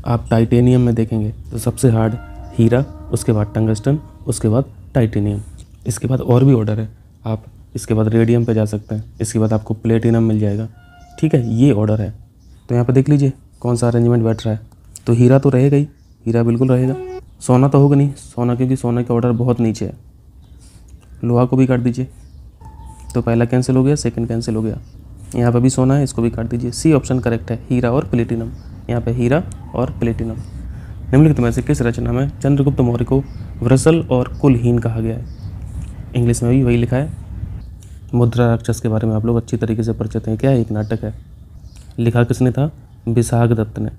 आप टाइटेनियम में देखेंगे। तो सबसे हार्ड हीरा, उसके बाद टंगस्टन, उसके बाद टाइटेनियम। इसके बाद और भी ऑर्डर है, आप इसके बाद रेडियम पे जा सकते हैं, इसके बाद आपको प्लेटिनम मिल जाएगा। ठीक है, ये ऑर्डर है। तो यहाँ पे देख लीजिए कौन सा अरेंजमेंट बैठ रहा है। तो हीरा तो रहेगा ही, हीरा बिल्कुल रहेगा। सोना तो होगा नहीं, सोना क्योंकि सोना का ऑर्डर बहुत नीचे है। लोहा को भी काट दीजिए, तो पहला कैंसिल हो गया, सेकंड कैंसिल हो गया। यहाँ पे भी सोना है, इसको भी काट दीजिए। सी ऑप्शन करेक्ट है, हीरा और प्लेटिनम। यहाँ पे हीरा और प्लेटिनम। निम्नलिखित में से किस रचना में चंद्रगुप्त मौर्य को वृषल और कुलहीन कहा गया है? इंग्लिश में भी वही लिखा है। मुद्रा राक्षस के बारे में आप लोग अच्छी तरीके से परिचित हैं। क्या है? एक नाटक है। लिखा किसने था? विशाख दत्त ने।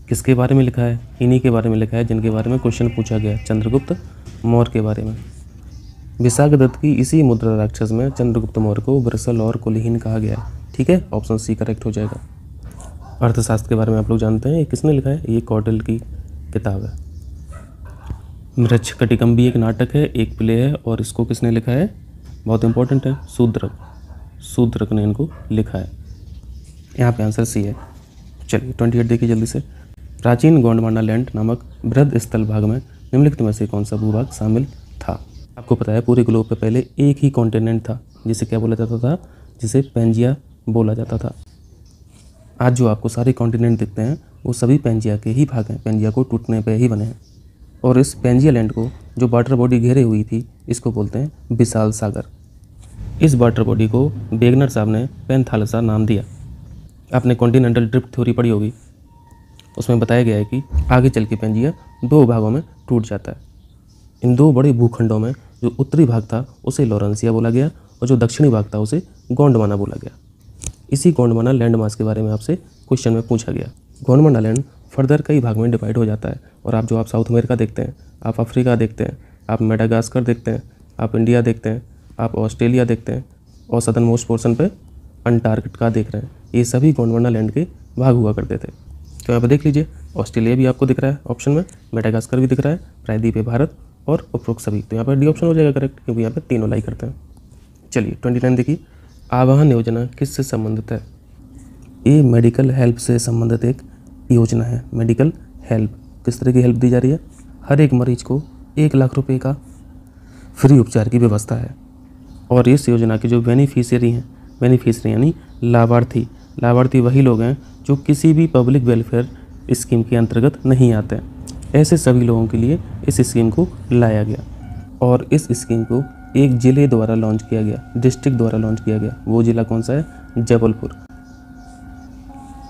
किसके बारे में लिखा है? इन्हीं के बारे में लिखा है जिनके बारे में क्वेश्चन पूछा गया, चंद्रगुप्त मौर्य के बारे में। विशाख दत्त की इसी मुद्रा राक्षस में चंद्रगुप्त मौर्य को वृषल और कुलहीन कहा गया है। ठीक है, ऑप्शन सी करेक्ट हो जाएगा। अर्थशास्त्र के बारे में आप लोग जानते हैं, ये किसने लिखा है? ये कौटिल्य की किताब है। मृच्छ कटिकम्बी एक नाटक है, एक प्ले है, और इसको किसने लिखा है? बहुत इंपॉर्टेंट है, शूद्रक। शूद्रक ने इनको लिखा है। यहाँ पे आंसर सी है। चलिए 28 देखिए जल्दी से। प्राचीन गोंडवाना लैंड नामक बृहद स्थल भाग में निम्नलिखित में से कौन सा भूभाग शामिल था? आपको पता है पूरे ग्लोब पे पहले एक ही कॉन्टिनेंट था, जिसे क्या बोला जाता था? जिसे पेंजिया बोला जाता था। आज जो आपको सारे कॉन्टिनेंट दिखते हैं वो सभी पेंजिया के ही भाग हैं, पेंजिया को टूटने पर ही बने हैं। और इस पेंजिया लैंड को जो वाटर बॉडी घेरे हुई थी, इसको बोलते हैं विशाल सागर। इस वाटर बॉडी को वेगनर साहब ने पेंथालसा नाम दिया। आपने कॉन्टिनेंटल ड्रिफ्ट थ्योरी पढ़ी होगी, उसमें बताया गया है कि आगे चल के पेंजिया 2 भागों में टूट जाता है। इन 2 बड़े भूखंडों में जो उत्तरी भाग था उसे लॉरेंसिया बोला गया, और जो दक्षिणी भाग था उसे गोंडवाना बोला गया। इसी गोंडवाना लैंड मास के बारे में आपसे क्वेश्चन में पूछा गया। गोंडवाना लैंड फर्दर कई भाग में डिवाइड हो जाता है, और आप साउथ अमेरिका देखते हैं, आप अफ्रीका देखते हैं, आप मेडागास्कर देखते हैं, आप इंडिया देखते हैं, आप ऑस्ट्रेलिया देखते हैं, और सदर्न मोस्ट पोर्शन पे अंटार्कटिका देख रहे हैं। ये सभी गोंडवाना लैंड के भाग हुआ करते थे। तो यहाँ पर देख लीजिए, ऑस्ट्रेलिया भी आपको दिख रहा है ऑप्शन में, मेडागास्कर भी दिख रहा है, प्रायद्वीप भारत और उपरोक्त सभी। तो यहाँ पर डी ऑप्शन हो जाएगा करेक्ट, क्योंकि यहाँ पर तीनों लाई करते हैं। चलिए 29 देखिए। आवाहन योजना किससे संबंधित है? ये मेडिकल हेल्प से संबंधित एक योजना है। मेडिकल हेल्प, किस तरह की हेल्प दी जा रही है? हर एक मरीज को 1 लाख रुपए का फ्री उपचार की व्यवस्था है। और इस योजना के जो बेनिफिशियरी हैं, बेनिफिशियरी यानी लाभार्थी, लाभार्थी वही लोग हैं जो किसी भी पब्लिक वेलफेयर स्कीम के अंतर्गत नहीं आते हैं। ऐसे सभी लोगों के लिए इस स्कीम को लाया गया। और इस स्कीम को एक ज़िले द्वारा लॉन्च किया गया, डिस्ट्रिक्ट द्वारा लॉन्च किया गया, वो ज़िला कौन सा है? जबलपुर।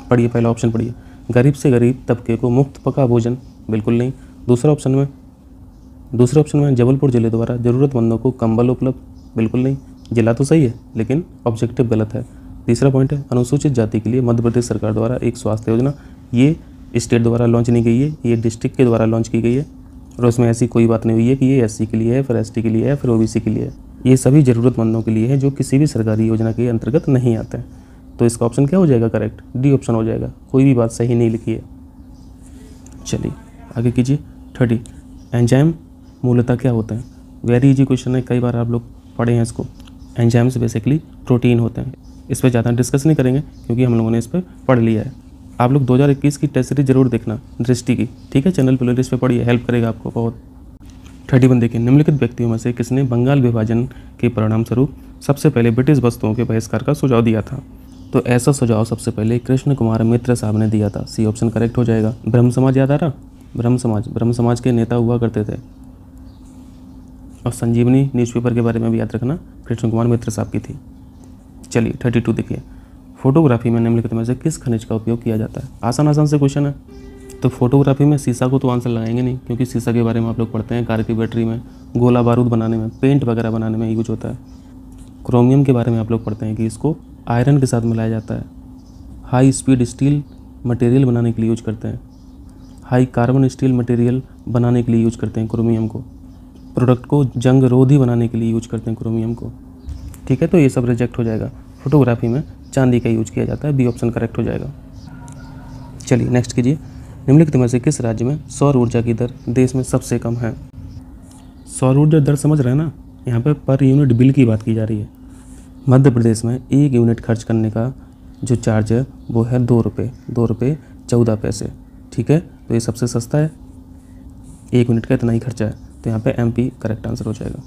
पढ़िए, पहला ऑप्शन पढ़िए। गरीब से गरीब तबके को मुफ्त पका भोजन, बिल्कुल नहीं। दूसरे ऑप्शन में जबलपुर ज़िले द्वारा ज़रूरतमंदों को कंबल उपलब्ध, बिल्कुल नहीं। जिला तो सही है लेकिन ऑब्जेक्टिव गलत है। तीसरा पॉइंट है अनुसूचित जाति के लिए मध्य प्रदेश सरकार द्वारा एक स्वास्थ्य योजना, ये स्टेट द्वारा लॉन्च नहीं की है, ये डिस्ट्रिक्ट के द्वारा लॉन्च की गई है और उसमें ऐसी कोई बात नहीं हुई है कि ये एससी के लिए है, फिर एसटी के लिए है, फिर ओबीसी के लिए है। ये सभी ज़रूरतमंदों के लिए है जो किसी भी सरकारी योजना के अंतर्गत नहीं आते हैं। तो इसका ऑप्शन क्या हो जाएगा करेक्ट? डी ऑप्शन हो जाएगा। कोई भी बात सही नहीं लिखी है। चलिए आगे कीजिए। 30 एंजाइम मूलतः क्या होते हैं? वेरी इजी क्वेश्चन है, कई बार आप लोग पढ़े हैं इसको। एंजाइम्स बेसिकली प्रोटीन होते हैं। इस पर ज़्यादा डिस्कस नहीं करेंगे क्योंकि हम लोगों ने इस पर पढ़ लिया है। आप लोग 2021 की टेस्ट सीरीज जरूर देखना दृष्टि की, ठीक है? चैनल प्लेलिस्ट पे पढ़िए, हेल्प करेगा आपको बहुत। 31 देखिए, निम्नलिखित व्यक्तियों में से किसने बंगाल विभाजन के परिणाम स्वरूप सबसे पहले ब्रिटिश वस्तुओं के बहिष्कार का सुझाव दिया था? तो ऐसा सुझाव सबसे पहले कृष्ण कुमार मित्र साहब ने दिया था। सी ऑप्शन करेक्ट हो जाएगा। ब्रह्म समाज याद आ रहा? ब्रह्म समाज के नेता हुआ करते थे। और संजीवनी न्यूज़पेपर के बारे में भी याद रखना, कृष्ण कुमार मित्र साहब की थी। चलिए 32 देखिए, फोटोग्राफी में निम्नलिखित में से किस खनिज का उपयोग किया जाता है? आसान से क्वेश्चन है। तो फोटोग्राफी में शीशा को तो आंसर लगाएंगे नहीं क्योंकि शीशा के बारे में आप लोग पढ़ते हैं कार की बैटरी में, गोला बारूद बनाने में, पेंट वगैरह बनाने में यूज होता है। क्रोमियम के बारे में आप लोग पढ़ते हैं कि इसको आयरन के साथ मिलाया जाता है। हाई स्पीड स्टील मटेरियल बनाने के लिए यूज करते हैं। हाई कार्बन स्टील मटेरियल बनाने के लिए यूज करते हैं क्रोमियम को। प्रोडक्ट को जंग रोधी बनाने के लिए यूज करते हैं क्रोमियम को, ठीक है? तो ये सब रिजेक्ट हो जाएगा। फोटोग्राफी में चांदी का यूज किया जाता है, बी ऑप्शन करेक्ट हो जाएगा। चलिए नेक्स्ट कीजिए, निम्नलिखित में से किस राज्य में सौर ऊर्जा की दर देश में सबसे कम है? सौर ऊर्जा दर समझ रहे हैं ना, यहाँ पे पर यूनिट बिल की बात की जा रही है। मध्य प्रदेश में 1 यूनिट खर्च करने का जो चार्ज है वो है 2 रुपये 14 पैसे, ठीक है? तो ये सबसे सस्ता है, 1 यूनिट का इतना ही खर्चा है, तो यहाँ पे MP करेक्ट आंसर हो जाएगा।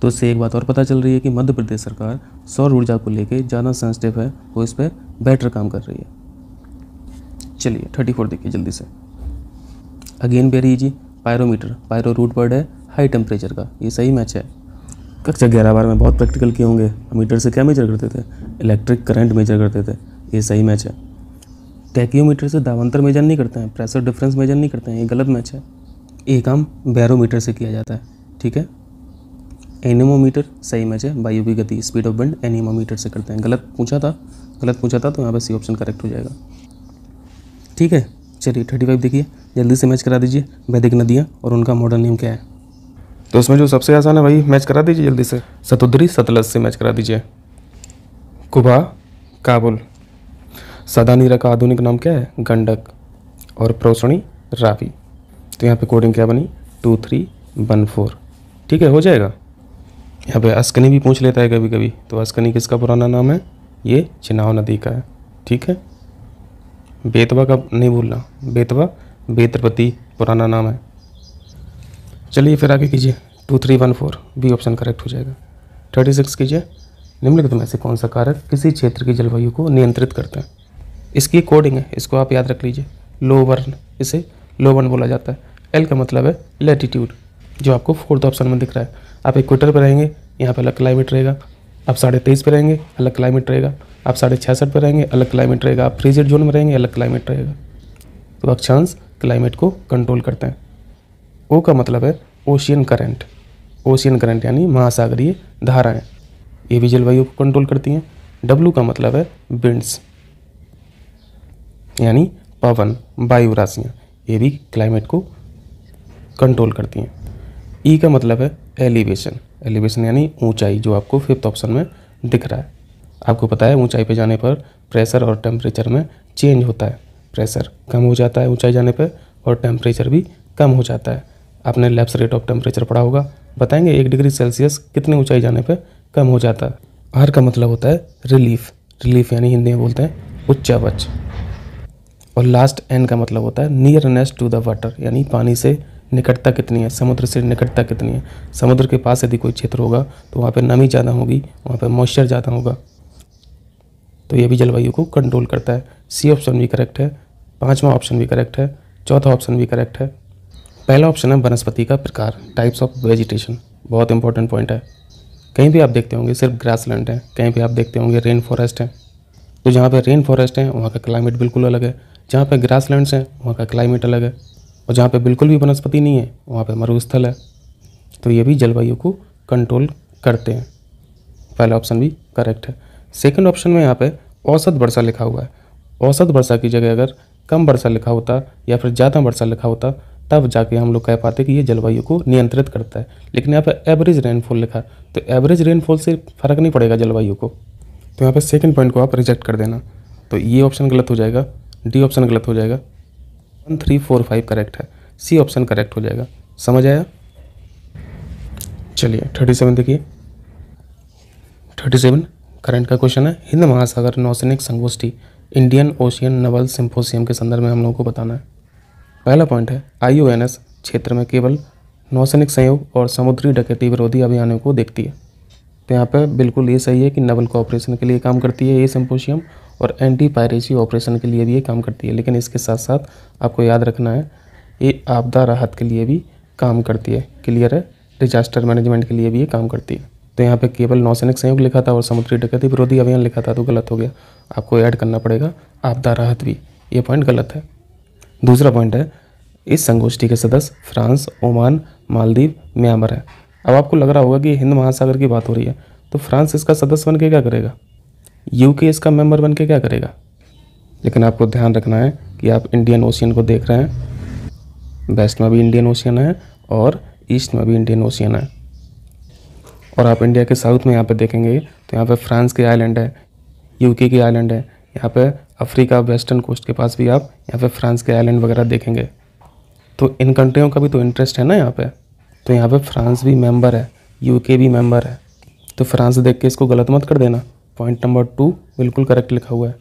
तो इससे एक बात और पता चल रही है कि मध्य प्रदेश सरकार सौर ऊर्जा को लेके ज़्यादा सेंसिटिव है, वो इस पर बेटर काम कर रही है। चलिए 34 देखिए जल्दी से। Again very easy, pyrometer, pyro root word है हाई टेम्परेचर का, ये सही मैच है। कक्षा 11-12 में बहुत प्रैक्टिकल किए होंगे। मीटर से क्या मेजर करते थे? इलेक्ट्रिक करंट मेजर करते थे, ये सही मैच है। टैक्योमीटर से दावांतर मेजर नहीं करते हैं, प्रेशर डिफरेंस मेजर नहीं करते हैं, ये गलत मैच है। एक काम बैरोमीटर से किया जाता है, ठीक है? एनीमोमीटर सही मैच है, वायु की गति स्पीड ऑफ विंड एनीमोमीटर से करते हैं। गलत पूछा था तो यहाँ पर सी ऑप्शन करेक्ट हो जाएगा, ठीक है? चलिए 35 देखिए, जल्दी से मैच करा दीजिए। वैदिक नदियाँ और उनका मॉडर्न नेम क्या है? तो उसमें जो सबसे आसान है वही मैच करा दीजिए जल्दी से। सतुद्री सतलज से मैच करा दीजिए। कुबा काबुल। सदा नीरा का आधुनिक नाम क्या है? गंडक। और प्रोसणी रावी। तो यहाँ पे कोडिंग क्या बनी? 2314, ठीक है? हो जाएगा। यहाँ पे अस्कनी भी पूछ लेता है कभी कभी, तो अस्कनी किसका पुराना नाम है? ये चिनाव नदी का है, ठीक है? बेतवा का नहीं भूलना, बेतवा बेत्रपति पुराना नाम है। चलिए फिर आगे कीजिए। 2314 बी ऑप्शन करेक्ट हो जाएगा। 36 कीजिए, निम्नलिखित में से कौन सा कारक किसी क्षेत्र की जलवायु को नियंत्रित करते हैं? इसकी कोडिंग है, इसको आप याद रख लीजिए। लो बर्न, इसे लो बर्न बोला जाता है। एल का मतलब है लैटिट्यूड, जो आपको 4th ऑप्शन में दिख रहा है। आप इक्वेटर पर रहेंगे, यहाँ पे अलग क्लाइमेट रहेगा। आप 23.5 पे रहेंगे, अलग क्लाइमेट रहेगा। आप 66.5 पे रहेंगे, अलग क्लाइमेट रहेगा। आप फ्रीजेड जोन में रहेंगे, अलग क्लाइमेट रहेगा। तो अक्षांश क्लाइमेट को कंट्रोल करते हैं। ओ का मतलब है ओशियन करंट, ओशियन करंट यानी महासागरीय धाराएं, ये भी जलवायु को कंट्रोल करती हैं। डब्लू का मतलब है विंड्स यानी पवन, वायु राशियाँ, ये भी क्लाइमेट को कंट्रोल करती हैं। ई का मतलब है एलिवेशन, एलिवेशन यानी ऊंचाई, जो आपको 5th ऑप्शन में दिख रहा है। आपको पता है ऊंचाई पे जाने पर प्रेशर और टेम्परेचर में चेंज होता है। प्रेशर कम हो जाता है ऊंचाई जाने पर और टेम्परेचर भी कम हो जाता है। आपने लैप्स रेट ऑफ टेम्परेचर पढ़ा होगा, बताएंगे 1 डिग्री सेल्सियस कितनी ऊंचाई जाने पर कम हो जाता है। आर का मतलब होता है रिलीफ, रिलीफ यानी हिंदी में बोलते हैं उच्चावच। और लास्ट एन का मतलब होता है नियरनेस टू द वाटर, यानी पानी से निकटता कितनी है, समुद्र से निकटता कितनी है। समुद्र के पास यदि कोई क्षेत्र होगा तो वहाँ पे नमी ज़्यादा होगी, वहाँ पे मॉइस्चर ज़्यादा होगा, तो ये भी जलवायु को कंट्रोल करता है। सी ऑप्शन भी करेक्ट है, 5वां ऑप्शन भी करेक्ट है, 4था ऑप्शन भी करेक्ट है। पहला ऑप्शन है वनस्पति का प्रकार, टाइप्स ऑफ वेजिटेशन, बहुत इंपॉर्टेंट पॉइंट है। कहीं भी आप देखते होंगे सिर्फ ग्रासलैंड है, कहीं भी आप देखते होंगे रेन फॉरेस्ट है। तो जहाँ पे रेन फॉरेस्ट है वहाँ का क्लाइमेट बिल्कुल अलग है, जहाँ पे ग्रासलैंड्स हैं वहाँ का क्लाइमेट अलग है, और जहाँ पे बिल्कुल भी वनस्पति नहीं है वहाँ पे मरुस्थल है। तो ये भी जलवायु को कंट्रोल करते हैं। पहला ऑप्शन भी करेक्ट है। सेकंड ऑप्शन में यहाँ पे औसत वर्षा लिखा हुआ है। औसत वर्षा की जगह अगर कम वर्षा लिखा होता या फिर ज़्यादा वर्षा लिखा होता तब जाके हम लोग कह पाते कि ये जलवायु को नियंत्रित करता है, लेकिन यहाँ पे एवरेज रेनफॉल लिखा, तो एवरेज रेनफॉल से फ़र्क नहीं पड़ेगा जलवायु को। तो यहाँ पे सेकंड पॉइंट को आप रिजेक्ट कर देना। तो ये ऑप्शन गलत हो जाएगा, डी ऑप्शन गलत हो जाएगा। 1 3 4 5 करेक्ट है, सी ऑप्शन करेक्ट हो जाएगा। समझ आया? चलिए 37 देखिए। 37 करंट का क्वेश्चन है। हिंद महासागर नौसैनिक संगोष्ठी इंडियन ओशियन नवल सिम्पोसियम के संदर्भ में हम लोगों को बताना है। पहला पॉइंट है IONS क्षेत्र में केवल नौसैनिक सहयोग और समुद्री डकैती विरोधी अभियानों को देखती है। तो यहाँ पे बिल्कुल ये सही है कि नवल कोऑपरेशन के लिए काम करती है ये सिम्पोसियम, और एंटी पायरेसी ऑपरेशन के लिए भी ये काम करती है। लेकिन इसके साथ साथ आपको याद रखना है ये आपदा राहत के लिए भी काम करती है। क्लियर है? डिजास्टर मैनेजमेंट के लिए भी ये काम करती है। तो यहाँ पे केवल नौसैनिक सहयोग लिखा था और समुद्री डकैती विरोधी अभियान लिखा था, तो गलत हो गया। आपको ऐड करना पड़ेगा आपदा राहत भी, ये पॉइंट गलत है। दूसरा पॉइंट है इस संगोष्ठी के सदस्य फ्रांस, ओमान, मालदीव, म्यांमार है। अब आपको लग रहा होगा कि हिंद महासागर की बात हो रही है, तो फ्रांस इसका सदस्य बन के क्या करेगा, UK इसका मेंबर बन के क्या करेगा। लेकिन आपको ध्यान रखना है कि आप इंडियन ओशियन को देख रहे हैं, वेस्ट में भी इंडियन ओशियन है और ईस्ट में भी इंडियन ओशियन है। और आप इंडिया के साउथ में यहाँ पे देखेंगे तो यहाँ पे फ्रांस के आइलैंड है, UK के आइलैंड है, यहाँ पे अफ्रीका वेस्टर्न कोस्ट के पास भी आप यहाँ पे फ्रांस के आइलैंड वगैरह देखेंगे। तो इन कंट्रियों का भी तो इंटरेस्ट है ना यहाँ पे। तो यहाँ पे फ्रांस भी मेंबर है, UK भी मेंबर है, तो फ्रांस देख के इसको गलत मत कर देना। पॉइंट नंबर 2 बिल्कुल करेक्ट लिखा हुआ है।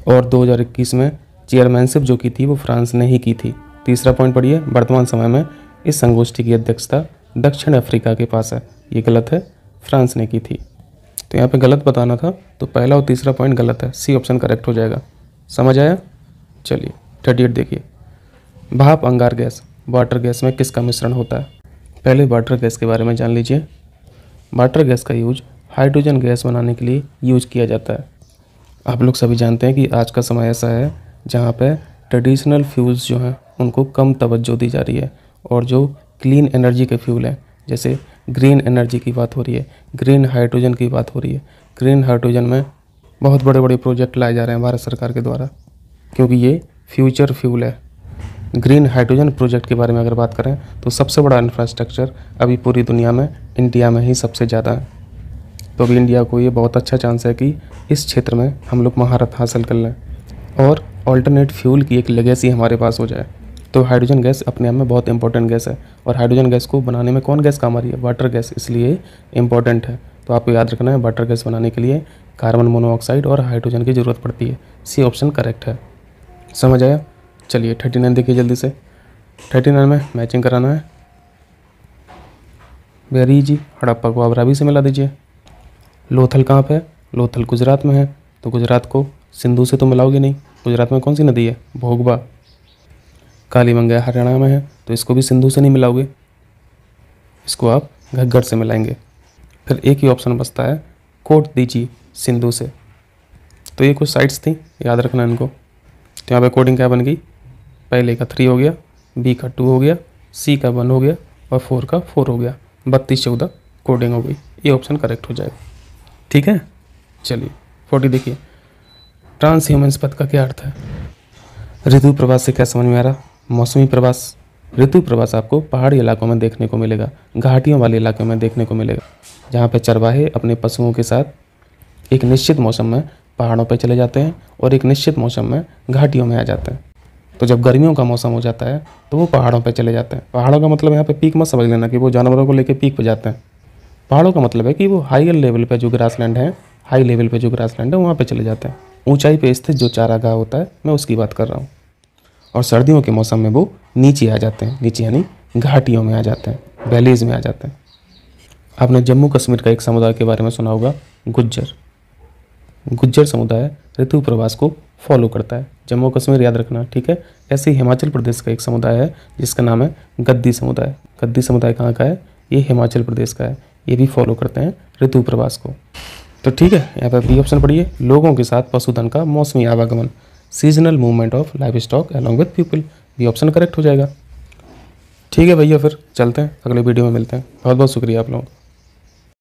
और 2021 में चेयरमैनशिप जो की थी वो फ्रांस ने ही की थी। तीसरा पॉइंट पढ़िए, वर्तमान समय में इस संगोष्ठी की अध्यक्षता दक्षिण अफ्रीका के पास है। ये गलत है, फ्रांस ने की थी। तो यहाँ पे गलत बताना था, तो पहला और तीसरा पॉइंट गलत है, सी ऑप्शन करेक्ट हो जाएगा। समझ आया? चलिए 38 देखिए। भाप अंगार गैस वाटर गैस में किसका मिश्रण होता है? पहले वाटर गैस के बारे में जान लीजिए। वाटर गैस का यूज हाइड्रोजन गैस बनाने के लिए यूज किया जाता है। आप लोग सभी जानते हैं कि आज का समय ऐसा है जहाँ पे ट्रेडिशनल फ्यूल्स जो हैं उनको कम तवज्जो दी जा रही है, और जो क्लीन एनर्जी के फ्यूल हैं जैसे ग्रीन एनर्जी की बात हो रही है, ग्रीन हाइड्रोजन की बात हो रही है। ग्रीन हाइड्रोजन में बहुत बड़े बड़े प्रोजेक्ट लाए जा रहे हैं भारत सरकार के द्वारा, क्योंकि ये फ्यूचर फ्यूल है। ग्रीन हाइड्रोजन प्रोजेक्ट के बारे में अगर बात करें तो सबसे बड़ा इंफ्रास्ट्रक्चर अभी पूरी दुनिया में इंडिया में ही सबसे ज़्यादा है। तो अभी इंडिया को ये बहुत अच्छा चांस है कि इस क्षेत्र में हम लोग महारत हासिल कर लें और ऑल्टरनेट फ्यूल की एक लेगेसी हमारे पास हो जाए। तो हाइड्रोजन गैस अपने आप में बहुत इंपॉर्टेंट गैस है, और हाइड्रोजन गैस को बनाने में कौन गैस काम आ रही है? वाटर गैस, इसलिए इम्पॉर्टेंट है। तो आपको याद रखना है वाटर गैस बनाने के लिए कार्बन मोनोऑक्साइड और हाइड्रोजन की ज़रूरत पड़ती है। सी ऑप्शन करेक्ट है। समझ आया? चलिए 39 देखिए जल्दी से। 39 में मैचिंग कराना है। वेरी इजी, हड़प्पा को आप रावी से मिला दीजिए। लोथल कहाँ पे है? लोथल गुजरात में है, तो गुजरात को सिंधु से तो मिलाओगे नहीं। गुजरात में कौन सी नदी है? भोगबा। कालीबंगा हरियाणा में है, तो इसको भी सिंधु से नहीं मिलाओगे, इसको आप घग्गर से मिलाएंगे। फिर एक ही ऑप्शन बचता है कोट दीजिए सिंधु से। तो ये कुछ साइट्स थी, याद रखना इनको। तो यहाँ पे कोडिंग क्या बन गई? पहले का 3 हो गया, B का 2 हो गया, C का 1 हो गया और 4 का 4 हो गया। 32 14 कोडिंग हो गई। ये ऑप्शन करेक्ट हो जाएगा। ठीक है, चलिए 40 देखिए। ट्रांस ह्यूमन्स पद का क्या अर्थ है? ऋतु प्रवास से क्या समझ में आ रहा? मौसमी प्रवास। ऋतु प्रवास आपको पहाड़ी इलाकों में देखने को मिलेगा, घाटियों वाले इलाकों में देखने को मिलेगा, जहाँ पे चरवाहे अपने पशुओं के साथ एक निश्चित मौसम में पहाड़ों पर चले जाते हैं और एक निश्चित मौसम में घाटियों में आ जाते हैं। तो जब गर्मियों का मौसम हो जाता है तो वो पहाड़ों पे चले जाते हैं। पहाड़ों का मतलब यहाँ पे पीक मत समझ लेना कि वो जानवरों को लेके पीक पे जाते हैं। पहाड़ों का मतलब है कि वो हायर लेवल पे जो ग्रासलैंड है, हाई लेवल पे जो ग्रासलैंड है वहाँ पे चले जाते हैं। ऊंचाई पे स्थित जो चारागाह होता है मैं उसकी बात कर रहा हूँ। और सर्दियों के मौसम में वो नीचे आ जाते हैं, नीचे यानी घाटियों में आ जाते हैं, वैलीज में आ जाते हैं। आपने जम्मू कश्मीर का एक समुदाय के बारे में सुना होगा, गुज्जर। गुज्जर समुदाय ऋतु प्रवास को फॉलो करता है। जम्मू कश्मीर याद रखना, ठीक है। ऐसे ही हिमाचल प्रदेश का एक समुदाय है जिसका नाम है गद्दी समुदाय। गद्दी समुदाय कहाँ का है? ये हिमाचल प्रदेश का है, ये भी फॉलो करते हैं ऋतु प्रवास को। तो ठीक है, यहाँ पर बी ऑप्शन पढ़िए, लोगों के साथ पशुधन का मौसमी आवागमन, seasonal movement of livestock along with people, B option correct हो जाएगा। ठीक है भैया, फिर चलते हैं, अगले वीडियो में मिलते हैं। बहुत बहुत शुक्रिया आप लोगों का।